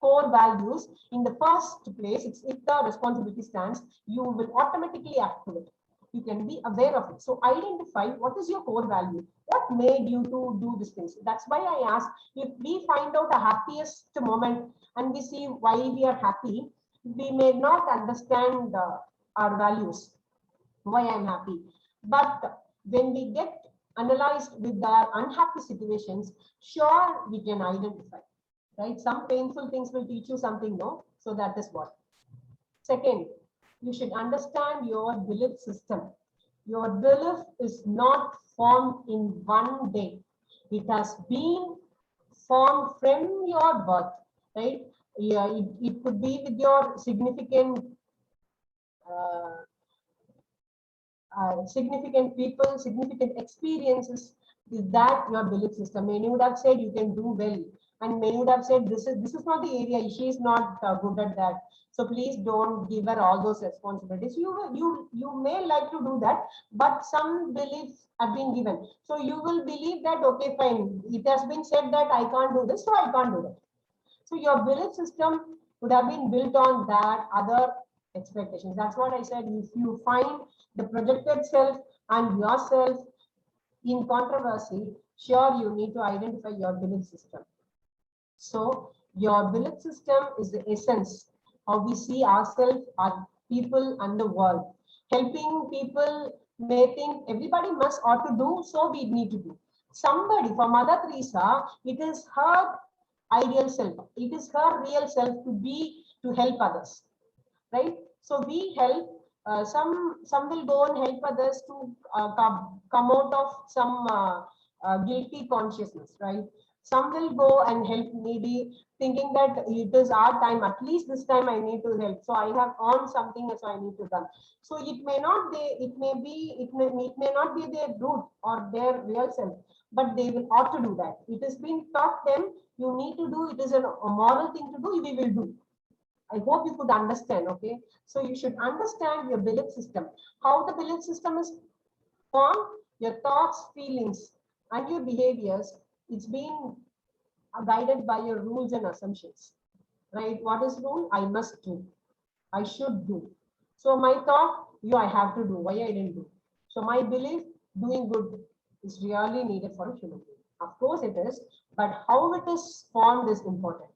core values in the first place, if the responsibility stands, you will automatically act to it. You can be aware of it. So identify what is your core value. What made you to do these things? That's why I asked, if we find out the happiest moment and we see why we are happy, we may not understand our values, why I'm happy. But when we get analyzed with our unhappy situations, sure, we can identify, right? Some painful things will teach you something, no? So that is what. Second, you should understand your belief system. Your belief is not formed in one day. It has been formed from your birth, right? Yeah, it could be with your significant significant people, significant experiences. Is that your belief system? Many would have said you can do well, and many would have said this is not the area. She is not good at that. So please don't give her all those responsibilities. You may like to do that, but some beliefs have been given. So you will believe that okay, fine. It has been said that I can't do this, so I can't do that. So your belief system would have been built on that other expectations. That's what I said. If you find the projected self and yourself in controversy, sure, you need to identify your belief system. So your belief system is the essence how we see ourselves, our people, and the world. Helping people may think everybody must ought to do, so we need to do. Somebody, for Mother Teresa, it is her ideal self. It is her real self to help others, right? So we help. Some will go and help others to come out of some guilty consciousness, right? Some will go and help needy, thinking that it is our time. At least this time I need to help. So I have earned something, so I need to done. So it may not it may not be their root or their real self, but they will ought to do that. It has been taught them. You need to do. It is a moral thing to do. We will do. I hope you could understand, okay? So you should understand your belief system. How the belief system is formed, your thoughts, feelings, and your behaviors, it's being guided by your rules and assumptions, right? What is rule? I must do. I should do. So my thought, I have to do. Why I didn't do? So my belief, doing good is really needed for a human being. Of course it is, but how it is formed is important.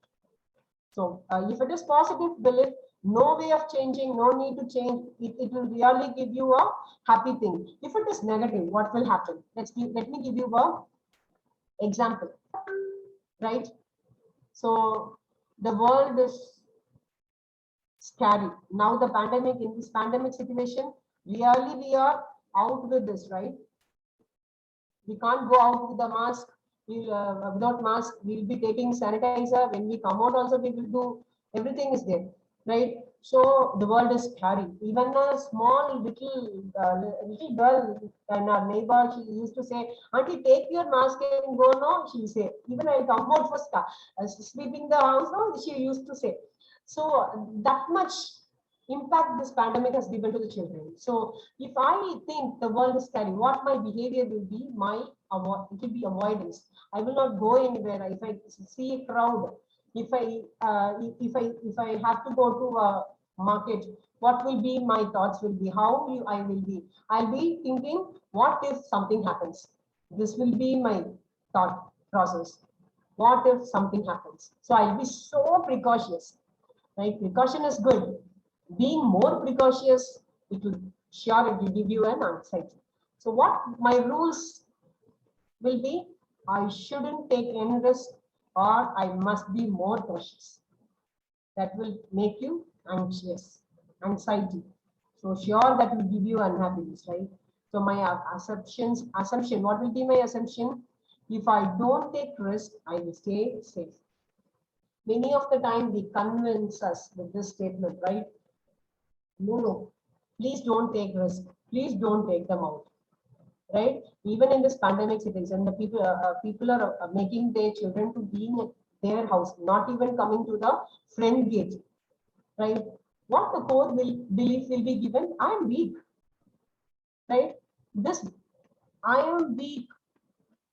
So if it is positive belief, no way of changing, no need to change. It will really give you a happy thing. If it is negative, what will happen? Let me give you a example, right? So the world is scary. Now the pandemic, in this pandemic situation, really we are out with this, right? We can't go out with the mask. Without mask, we'll be taking sanitizer. When we come out also, we will do, everything is there, right? So the world is scary. Even a small little girl and our neighbor, she used to say, "Auntie, take your mask and go." No, she'll say. Even I'll come out for sweeping the house. No, she used to say. So that much impact this pandemic has given to the children. So if I think the world is scary, what my behavior will be, it will be avoidance. I will not go anywhere. If I see a crowd, if I have to go to a market, what will be my thoughts will be, I will be. I'll be thinking, what if something happens? This will be my thought process. What if something happens? So I'll be so precautious, right? Precaution is good. Being more precautious, it will give you an anxiety. So what my rules will be, I shouldn't take any risk, or I must be more cautious. That will make you anxious, anxiety. So sure, that will give you unhappiness, right? So my assumption, what will be my assumption? If I don't take risk, I will stay safe. Many of the time we convince us with this statement, right? No, please don't take risk. Please don't take them out, right? Even in this pandemic situation, the people are making their children to be in their house, not even coming to the front gate, right? What the core belief will be given? I am weak, right? This I am weak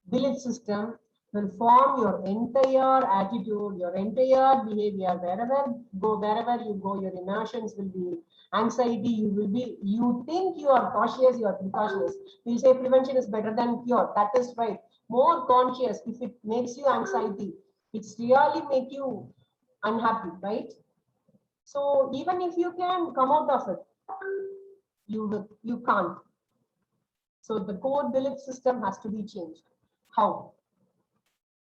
belief system will form your entire attitude, your entire behavior. Wherever you go, your emotions will be anxiety. You think you are cautious, you are precautious. We say prevention is better than cure. That is right. More conscious. If it makes you anxiety, it's really make you unhappy, right? So even if you can come out of it, you can't. So the core belief system has to be changed. How?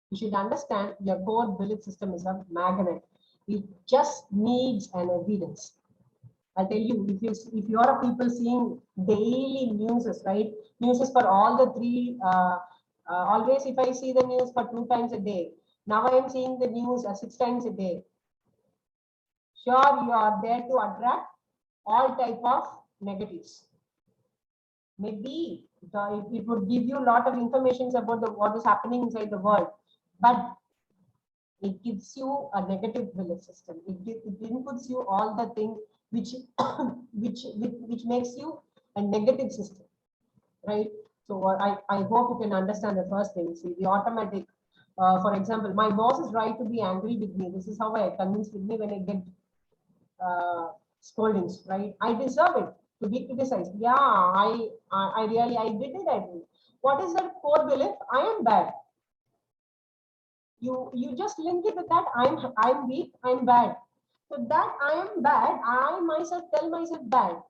You should understand your core belief system is a magnet. It just needs an evidence. I'll tell you, if you are people seeing daily newses, right? Newses for all the three. Always, if I see the news for 2 times a day, now I am seeing the news 6 times a day. Sure, you are there to attract all type of negatives. Maybe it would give you a lot of information about what is happening inside the world, but it gives you a negative belief system. It inputs you all the things which which makes you a negative system, right? So I hope you can understand the first thing. See, the automatic. For example, my boss is right to be angry with me. This is how I convince with me when I get scoldings, right? I deserve it to be criticized. Yeah, I really, I did it. I did. What is that core belief? I am bad. You just link it with that. I'm weak. I'm bad. So that I am bad, I myself tell myself bad.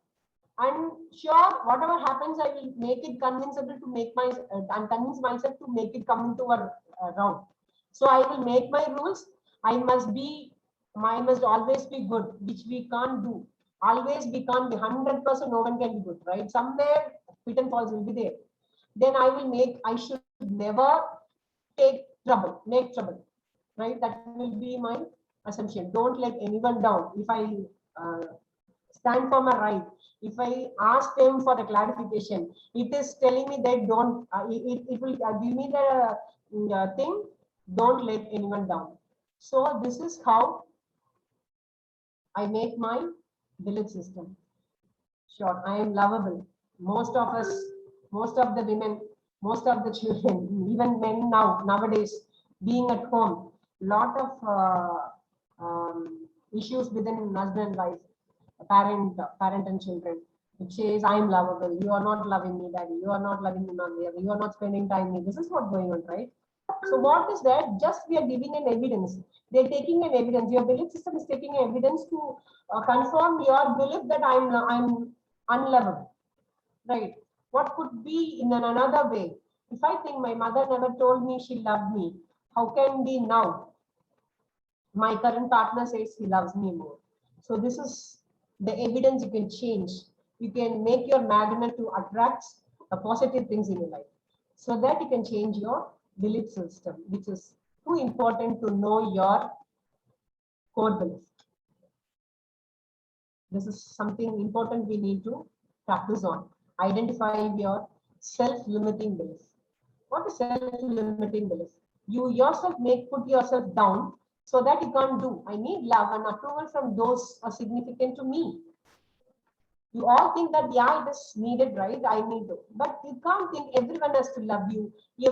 And sure, whatever happens, I will make it convincible to make and convince myself to make it come into a round. So I will make my rules. I must always be good, which we can't do. Always we can't be 100%. No one can be good, right? Somewhere fit and falls will be there. Then I should never make trouble, right? That will be my assumption. Don't let anyone down. If I stand for my right, if I ask them for the clarification, it is telling me that don't, it will give me the thing, don't let anyone down. So this is how I make my belief system. Sure, I am lovable. Most of us, most of the women, most of the children, even men nowadays, being at home, lot of issues within husband and wife, parent and children. It says, I am lovable. You are not loving me, daddy. You are not loving me, mommy. You are not spending time with me. This is what's going on, right? So what is that? Just we are giving an evidence. They're taking an evidence. Your belief system is taking evidence to confirm your belief that I'm unlovable, right? What could be in another way? If I think my mother never told me she loved me, how can be now? My current partner says he loves me more. So this is the evidence you can change. You can make your magnet to attract positive things in your life, so that you can change your belief system, which is too important to know your core belief. This is something important we need to practice on. Identify your self-limiting belief. What is self-limiting belief? You yourself put yourself down so that you can't do. I need love and approval from those are significant to me. You all think that, yeah, it is needed, right? I need to. But you can't think everyone has to love you. You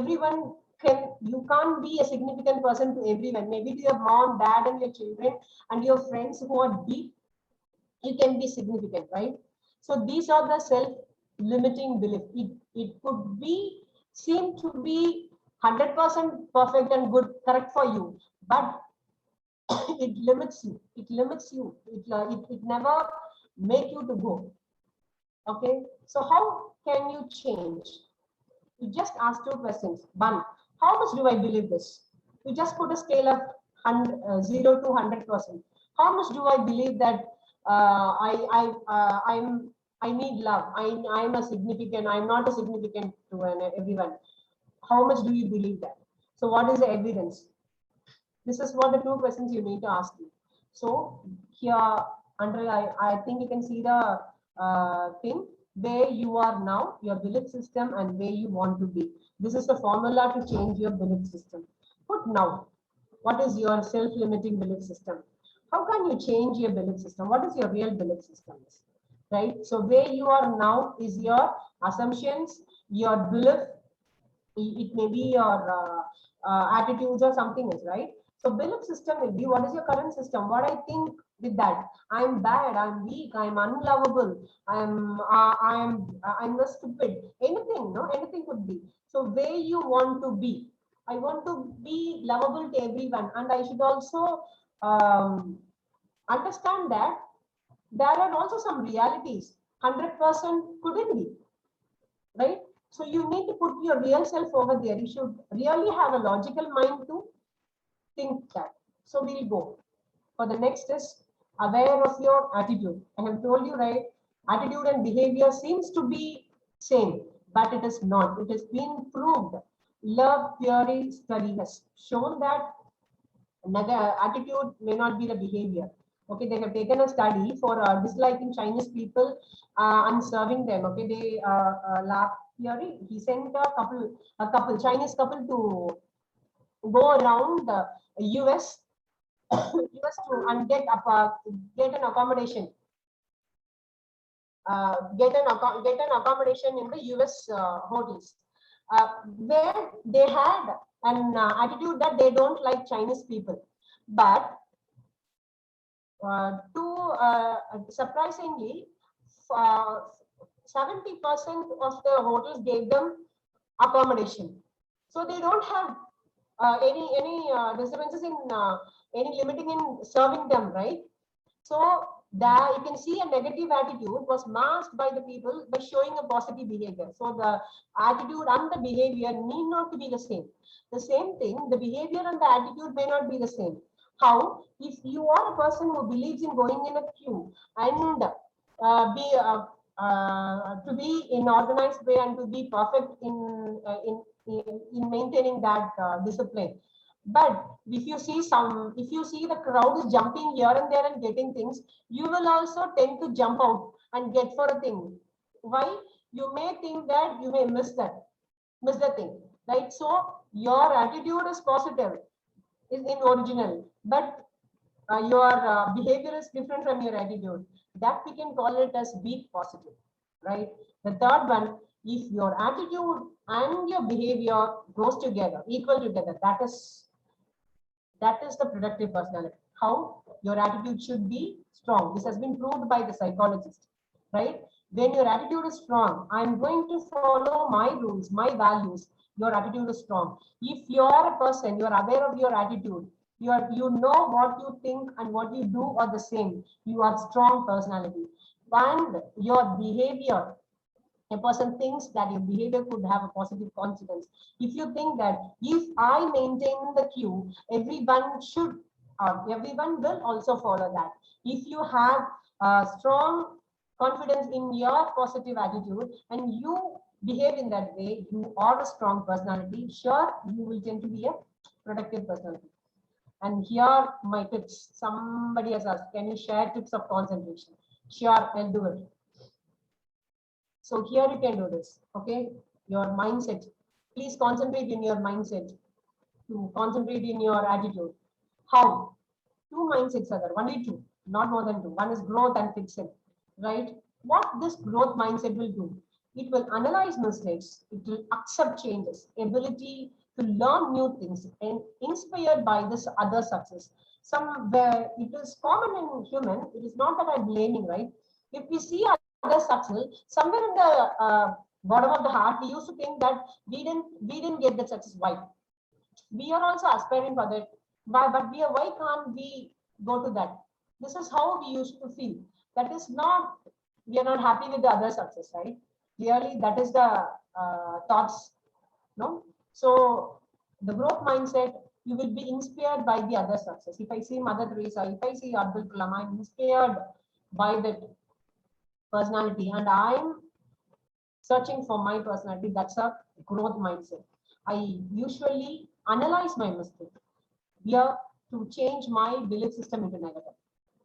can't be a significant person to everyone. Maybe to your mom, dad, and your children and your friends who are deep, you can be significant, right? So these are the self-limiting belief. It could be seem to be 100% perfect and good, correct for you, but it limits you. It limits you. It never make you to go. Okay. So how can you change? You just ask two questions. One, how much do I believe this? You just put a scale of 0 to 100%. How much do I believe that I need love? I'm a significant. I'm not a significant to everyone. How much do you believe that? So what is the evidence? This is what the two questions you need to ask you. So here, under I think you can see the thing where you are now, your belief system, and where you want to be. This is the formula to change your belief system. Put now, what is your self-limiting belief system? How can you change your belief system? What is your real belief system? Right? So where you are now is your assumptions, your belief. It may be your attitudes or something else, right? So belief system will be, what is your current system? What I think with that, I'm bad, I'm weak, I'm unlovable, I'm a stupid. Anything, no, anything could be. So where you want to be, I want to be lovable to everyone, and I should also understand that there are also some realities. 100% couldn't be, right? So you need to put your real self over there. You should really have a logical mind to think that. So we'll go. For the next is aware of your attitude. I have told you, right? Attitude and behavior seems to be same, but it is not. It has been proved. Love theory study has shown that attitude may not be the behavior. Okay, they have taken a study for disliking Chinese people and serving them. Okay, they lab theory. He sent a couple Chinese couple to go around the US, US to and get an accommodation. Get an accommodation in the US hotels, where they had an attitude that they don't like Chinese people, but surprisingly, 70% of the hotels gave them accommodation. So they don't have any disturbances in any limiting in serving them, right? So that you can see a negative attitude was masked by the people by showing a positive behavior. So the attitude and the behavior need not to be the same. The same thing, the behavior and the attitude may not be the same. How? If you are a person who believes in going in a queue and to be in organized way and to be perfect in maintaining that discipline. But if you see the crowd is jumping here and there and getting things, you will also tend to jump out and get for a thing. Why? You may think that you may miss the thing, right? So your attitude is positive, is in original, but your behavior is different from your attitude. That we can call it as be positive, right? The third one, if your attitude and your behavior goes together, equal together, that is the productive personality. How? Your attitude should be strong. This has been proved by the psychologist, right? When your attitude is strong, I'm going to follow my rules, my values. your attitude is strong. If you are a person, you are aware of your attitude, you know what you think and what you do are the same. You are strong personality. And your behavior, a person thinks that your behavior could have a positive consequence. If you think that if I maintain the queue, everyone should, or everyone will also follow that. If you have strong confidence in your positive attitude and you behave in that way, you are a strong personality. Sure, you will tend to be a productive personality. And here my tips. Somebody has asked, can you share tips of concentration? Sure, I'll do it. So here you can do this, okay? Your mindset. Please concentrate in your mindset. To concentrate in your attitude. How? Two mindsets are there, only two, not more than two. One is growth and fixing, right? What this growth mindset will do? It will analyze mistakes. It will accept changes, ability to learn new things, and inspired by this other success. Somewhere it is common in human. It is not that I'm blaming, right? If we see other success, somewhere in the bottom of the heart, we used to think that we didn't get that success. Why? We are also aspiring for that. But why can't we go to that? This is how we used to feel. That is not, we are not happy with the other success, right? Clearly, that is the thoughts, no? So the growth mindset, you will be inspired by the other success. If I see Mother Teresa, if I see Abdul Kalam, I'm inspired by that personality, and I'm searching for my personality. That's a growth mindset. I usually analyze my mistake here to change my belief system into negative.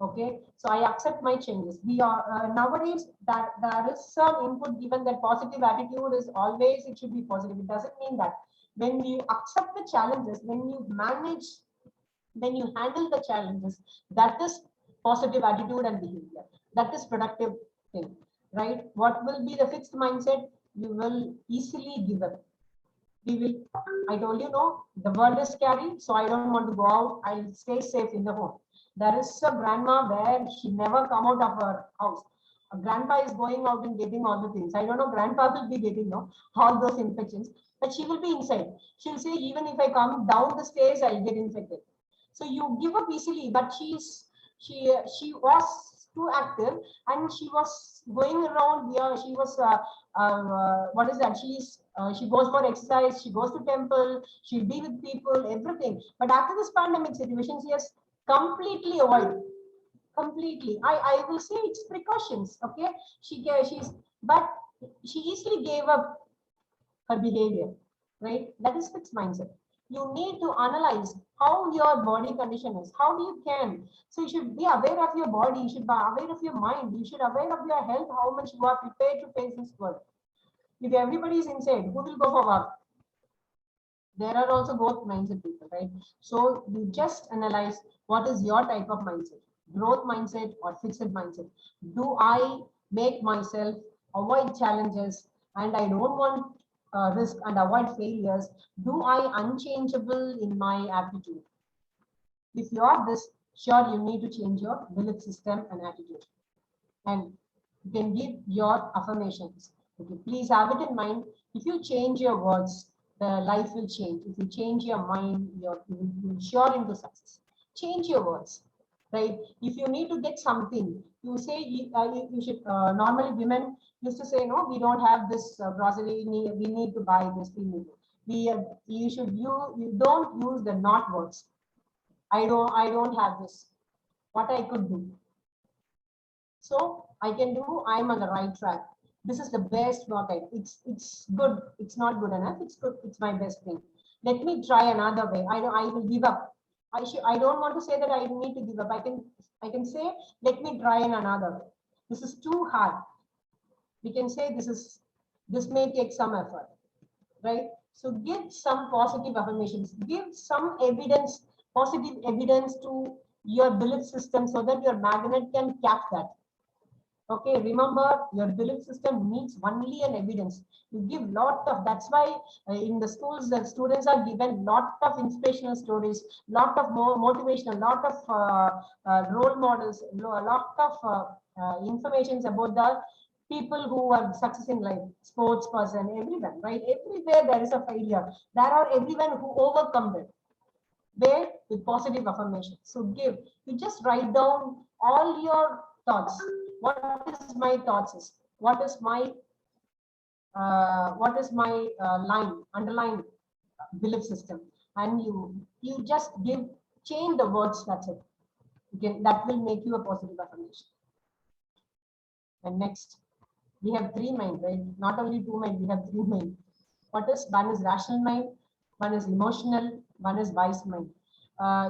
Okay, so I accept my changes. We are nowadays that there is some input given that positive attitude is always, it should be positive. It doesn't mean that. When you accept the challenges, when you manage, when you handle the challenges, that is positive attitude and behavior. That is productive thing, right? What will be the fixed mindset? You will easily give up. We will, I told you, no, the world is scary, so I don't want to go out. I'll stay safe in the home. There is a grandma where she never come out of her house. A grandpa is going out and getting all the things. I don't know, grandpa will be getting, no, all those infections, but she will be inside. She'll say, even if I come down the stairs, I'll get infected. So you give up easily, but she was too active, and she was going around here. She was what is that? She goes for exercise. She goes to temple. She'll be with people, everything. But after this pandemic situation, she has completely avoided. Completely. I will say it's precautions. Okay. But she easily gave up her behavior, right? That is fixed mindset. You need to analyze how your body condition is, how you can. So you should be aware of your body, you should be aware of your mind, you should be aware of your health, how much you are prepared to face this world. If everybody is inside, who will go for work? There are also both mindset people, right? So you just analyze what is your type of mindset, growth mindset or fixed mindset. Do I make myself avoid challenges and I don't want risk and avoid failures? Do I unchangeable in my aptitude? If you are this, sure, you need to change your belief system and attitude. And you can give your affirmations. Okay, please have it in mind. If you change your words, the life will change. If you change your mind, you're sure into success. Change your words, right? If you need to get something, you say you should. Normally, women used to say, no, we don't have this grocery. We need to buy this. You don't use the not words. I don't have this. What I could do. So I can do. I'm on the right track. This is the best workout. It's good. It's not good enough. It's good. It's my best thing. Let me try another way. I will give up. I don't want to say that I need to give up. I can say, let me try in another way. This is too hard. We can say this may take some effort, right? So give some positive affirmations. Give some evidence, positive evidence to your belief system so that your magnet can catch that. Okay, remember your belief system needs only an evidence. You give lot of, that's why in the schools, the students are given lot of inspirational stories, lot of more motivational, lot of role models, a lot of informations about the people who are success in life, sports person, everyone, right? Everywhere there is a failure. There are everyone who overcome it. Where with positive affirmation. So you just write down all your thoughts. What is my thoughts is? What is my line, underline belief system? And you just change the words, that's it. That will make you a positive affirmation. And next, we have three mind, right? Not only two mind, we have three mind. One is rational mind, one is emotional, one is wise mind.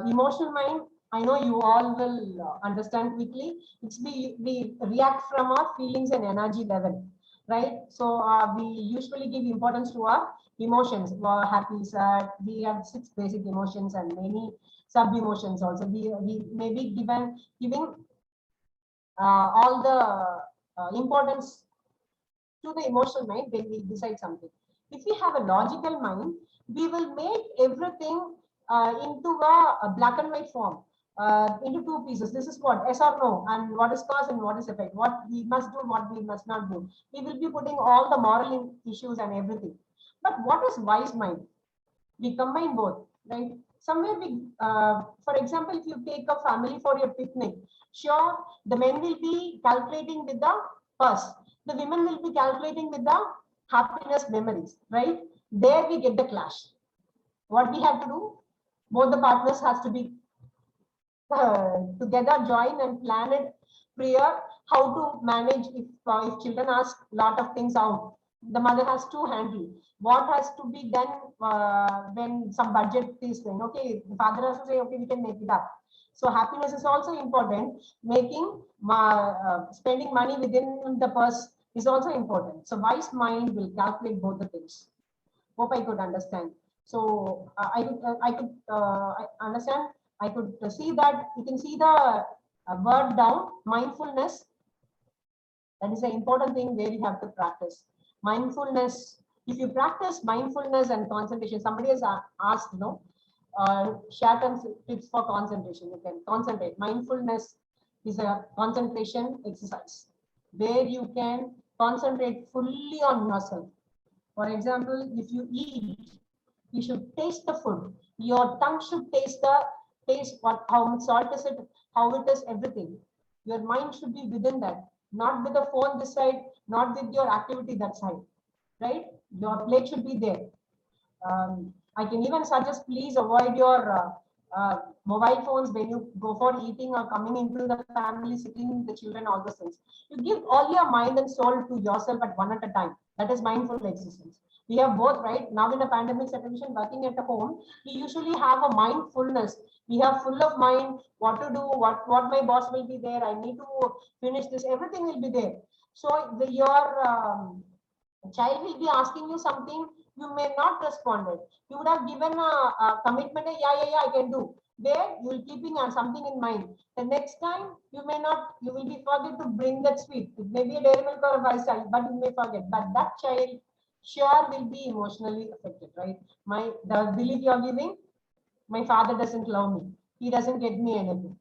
Emotional mind, I know you all will understand quickly. We react from our feelings and energy level, right? So we usually give importance to our emotions. Happy, sad. We have 6 basic emotions and many sub emotions also. We may be giving all the importance to the emotional mind when we decide something. If we have a logical mind, we will make everything into a black and white form, into 2 pieces. This is what, yes or no, and what is cause and what is effect, what we must do, what we must not do. We will be putting all the moral issues and everything. But what is wise mind? We combine both, right? Somewhere for example, if you take a family for your picnic, sure, the men will be calculating with the purse, the women will be calculating with the happiness memories, right? There we get the clash. What we have to do, both the partners has to be together, join and plan it prior, how to manage if children ask a lot of things out. The mother has to handle what has to be done when some budget is going. Okay, the father has to say, okay, we can make it up. So happiness is also important. Spending money within the purse is also important. So wise mind will calculate both the things. Hope I could understand. So I could understand. I could see that you can see the word down, mindfulness. That is an important thing where you have to practice mindfulness. If you practice mindfulness and concentration, somebody has asked, share some tips for concentration. You can concentrate. Mindfulness is a concentration exercise where you can concentrate fully on yourself. For example, if you eat, you should taste the food. Your tongue should taste how much salt is it, how it is, everything. Your mind should be within that, not with the phone this side, not with your activity that side, right? Your plate should be there. I can even suggest, please avoid your mobile phones when you go for eating or coming into the family, sitting with the children, all those things. You give all your mind and soul to yourself at one at a time. That is mindful existence. We have both, right? Now in a pandemic situation, working at home, we usually have a mindfulness. We have full of mind, what to do, what my boss will be there, I need to finish this, everything will be there. So your child will be asking you something, you may not respond it. You would have given a commitment, yeah, I can do. There, you will keeping something in mind. The next time, you will be forget to bring that sweet. It may be a dairy milk or a rice child, but you may forget. But that child sure will be emotionally affected, right? The belief you are giving, my father doesn't love me. He doesn't get me anything.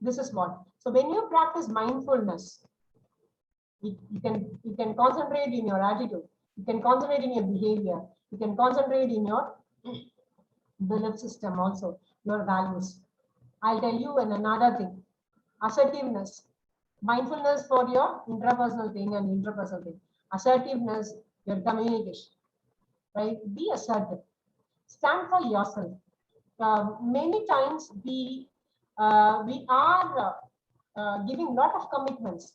This is what. So when you practice mindfulness, you can concentrate in your attitude. You can concentrate in your behavior. You can concentrate in your belief system also, your values. I'll tell you another thing. Assertiveness. Mindfulness for your intrapersonal thing and interpersonal thing. Assertiveness, your communication. Right? Be assertive. Stand for yourself. Many times we are giving a lot of commitments.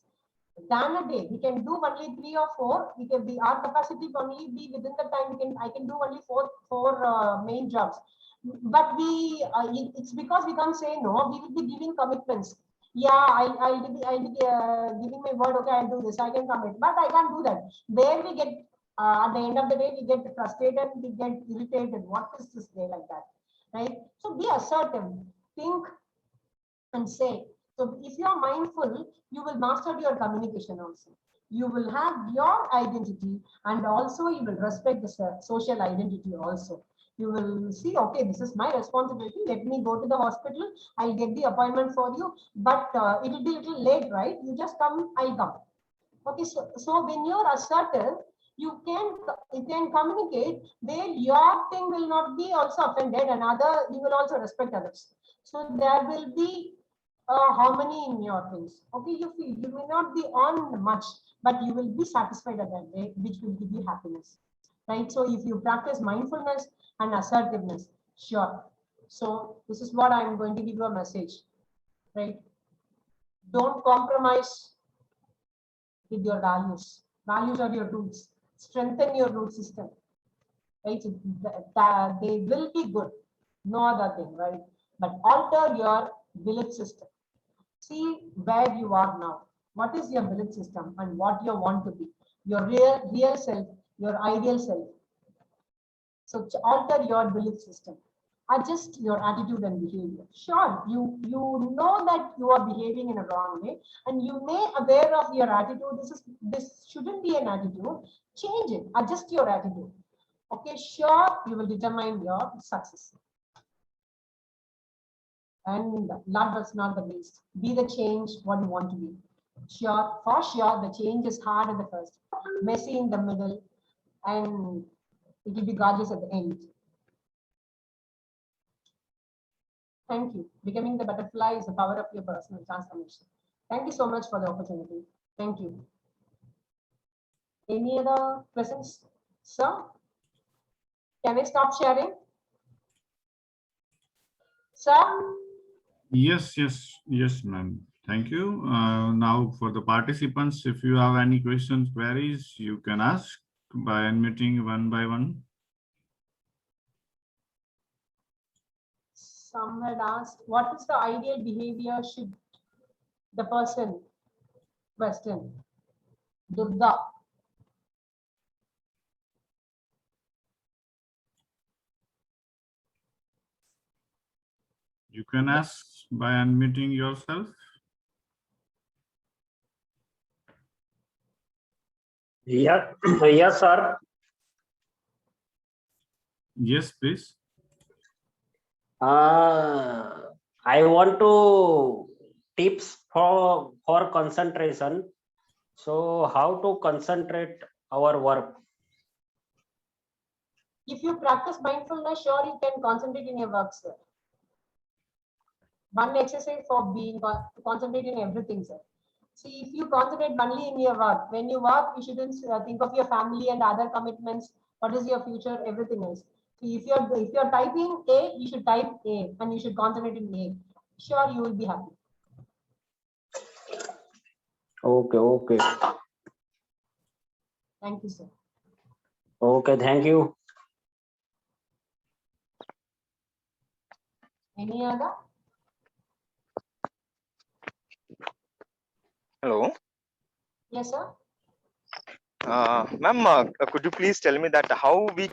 Than a day, we can do only 3 or 4. Our capacity only be within the time. I can do only four main jobs. But it's because we can't say no. We will be giving commitments. Yeah, I'll be giving my word. Okay, I'll do this. I can commit, but I can't do that. Where we get at the end of the day, we get frustrated. We get irritated. What is this day like that, right? So be assertive. Think and say. So if you are mindful, you will master your communication also. You will have your identity and also you will respect the social identity also. You will see, okay, this is my responsibility. Let me go to the hospital. I'll get the appointment for you, but it will be a little late, right? You just come, I'll come. Okay, so when you're assertive, you can communicate where your thing will not be also offended, and you will also respect others. So there will be harmony in your things. Okay, you may not be on much, but you will be satisfied at that day, which will give you happiness, right? So if you practice mindfulness and assertiveness, sure. So this is what I'm going to give you a message, right? Don't compromise with your values. Values are your roots. Strengthen your root system, right? So they will be good, no other thing, right? But alter your belief system. See where you are now. What is your belief system and what you want to be? Your real self, your ideal self. So alter your belief system. Adjust your attitude and behavior. Sure, you know that you are behaving in a wrong way, and you may aware of your attitude. This shouldn't be an attitude. Change it. Adjust your attitude. Okay, sure, you will determine your success. And last but not the least, be the change what you want to be. Sure, for sure, the change is hard at the first, messy in the middle, and it will be gorgeous at the end. Thank you. Becoming the butterfly is the power of your personal transformation. Thank you so much for the opportunity. Thank you. Any other questions, sir? Can I stop sharing? Sir? Yes, ma'am. Thank you. Now for the participants, if you have any questions, queries, you can ask by unmuting one by one. Some had asked, what is the ideal behavior should the person question? Durga. You can ask by unmuting yourself. Yeah, yes, sir. Yes, please. I want to tips for concentration. So how to concentrate our work? If you practice mindfulness, sure you can concentrate in your work, sir. One exercise for being concentrate in everything, sir. See, if you concentrate only in your work, when you work, you shouldn't think of your family and other commitments. What is your future? Everything else. See, if you're typing A, you should type A, and you should concentrate in A. Sure, you will be happy. Okay. Thank you, sir. Okay, thank you. Any other? Hello. Yes, sir. Ma'am, could you please tell me that how we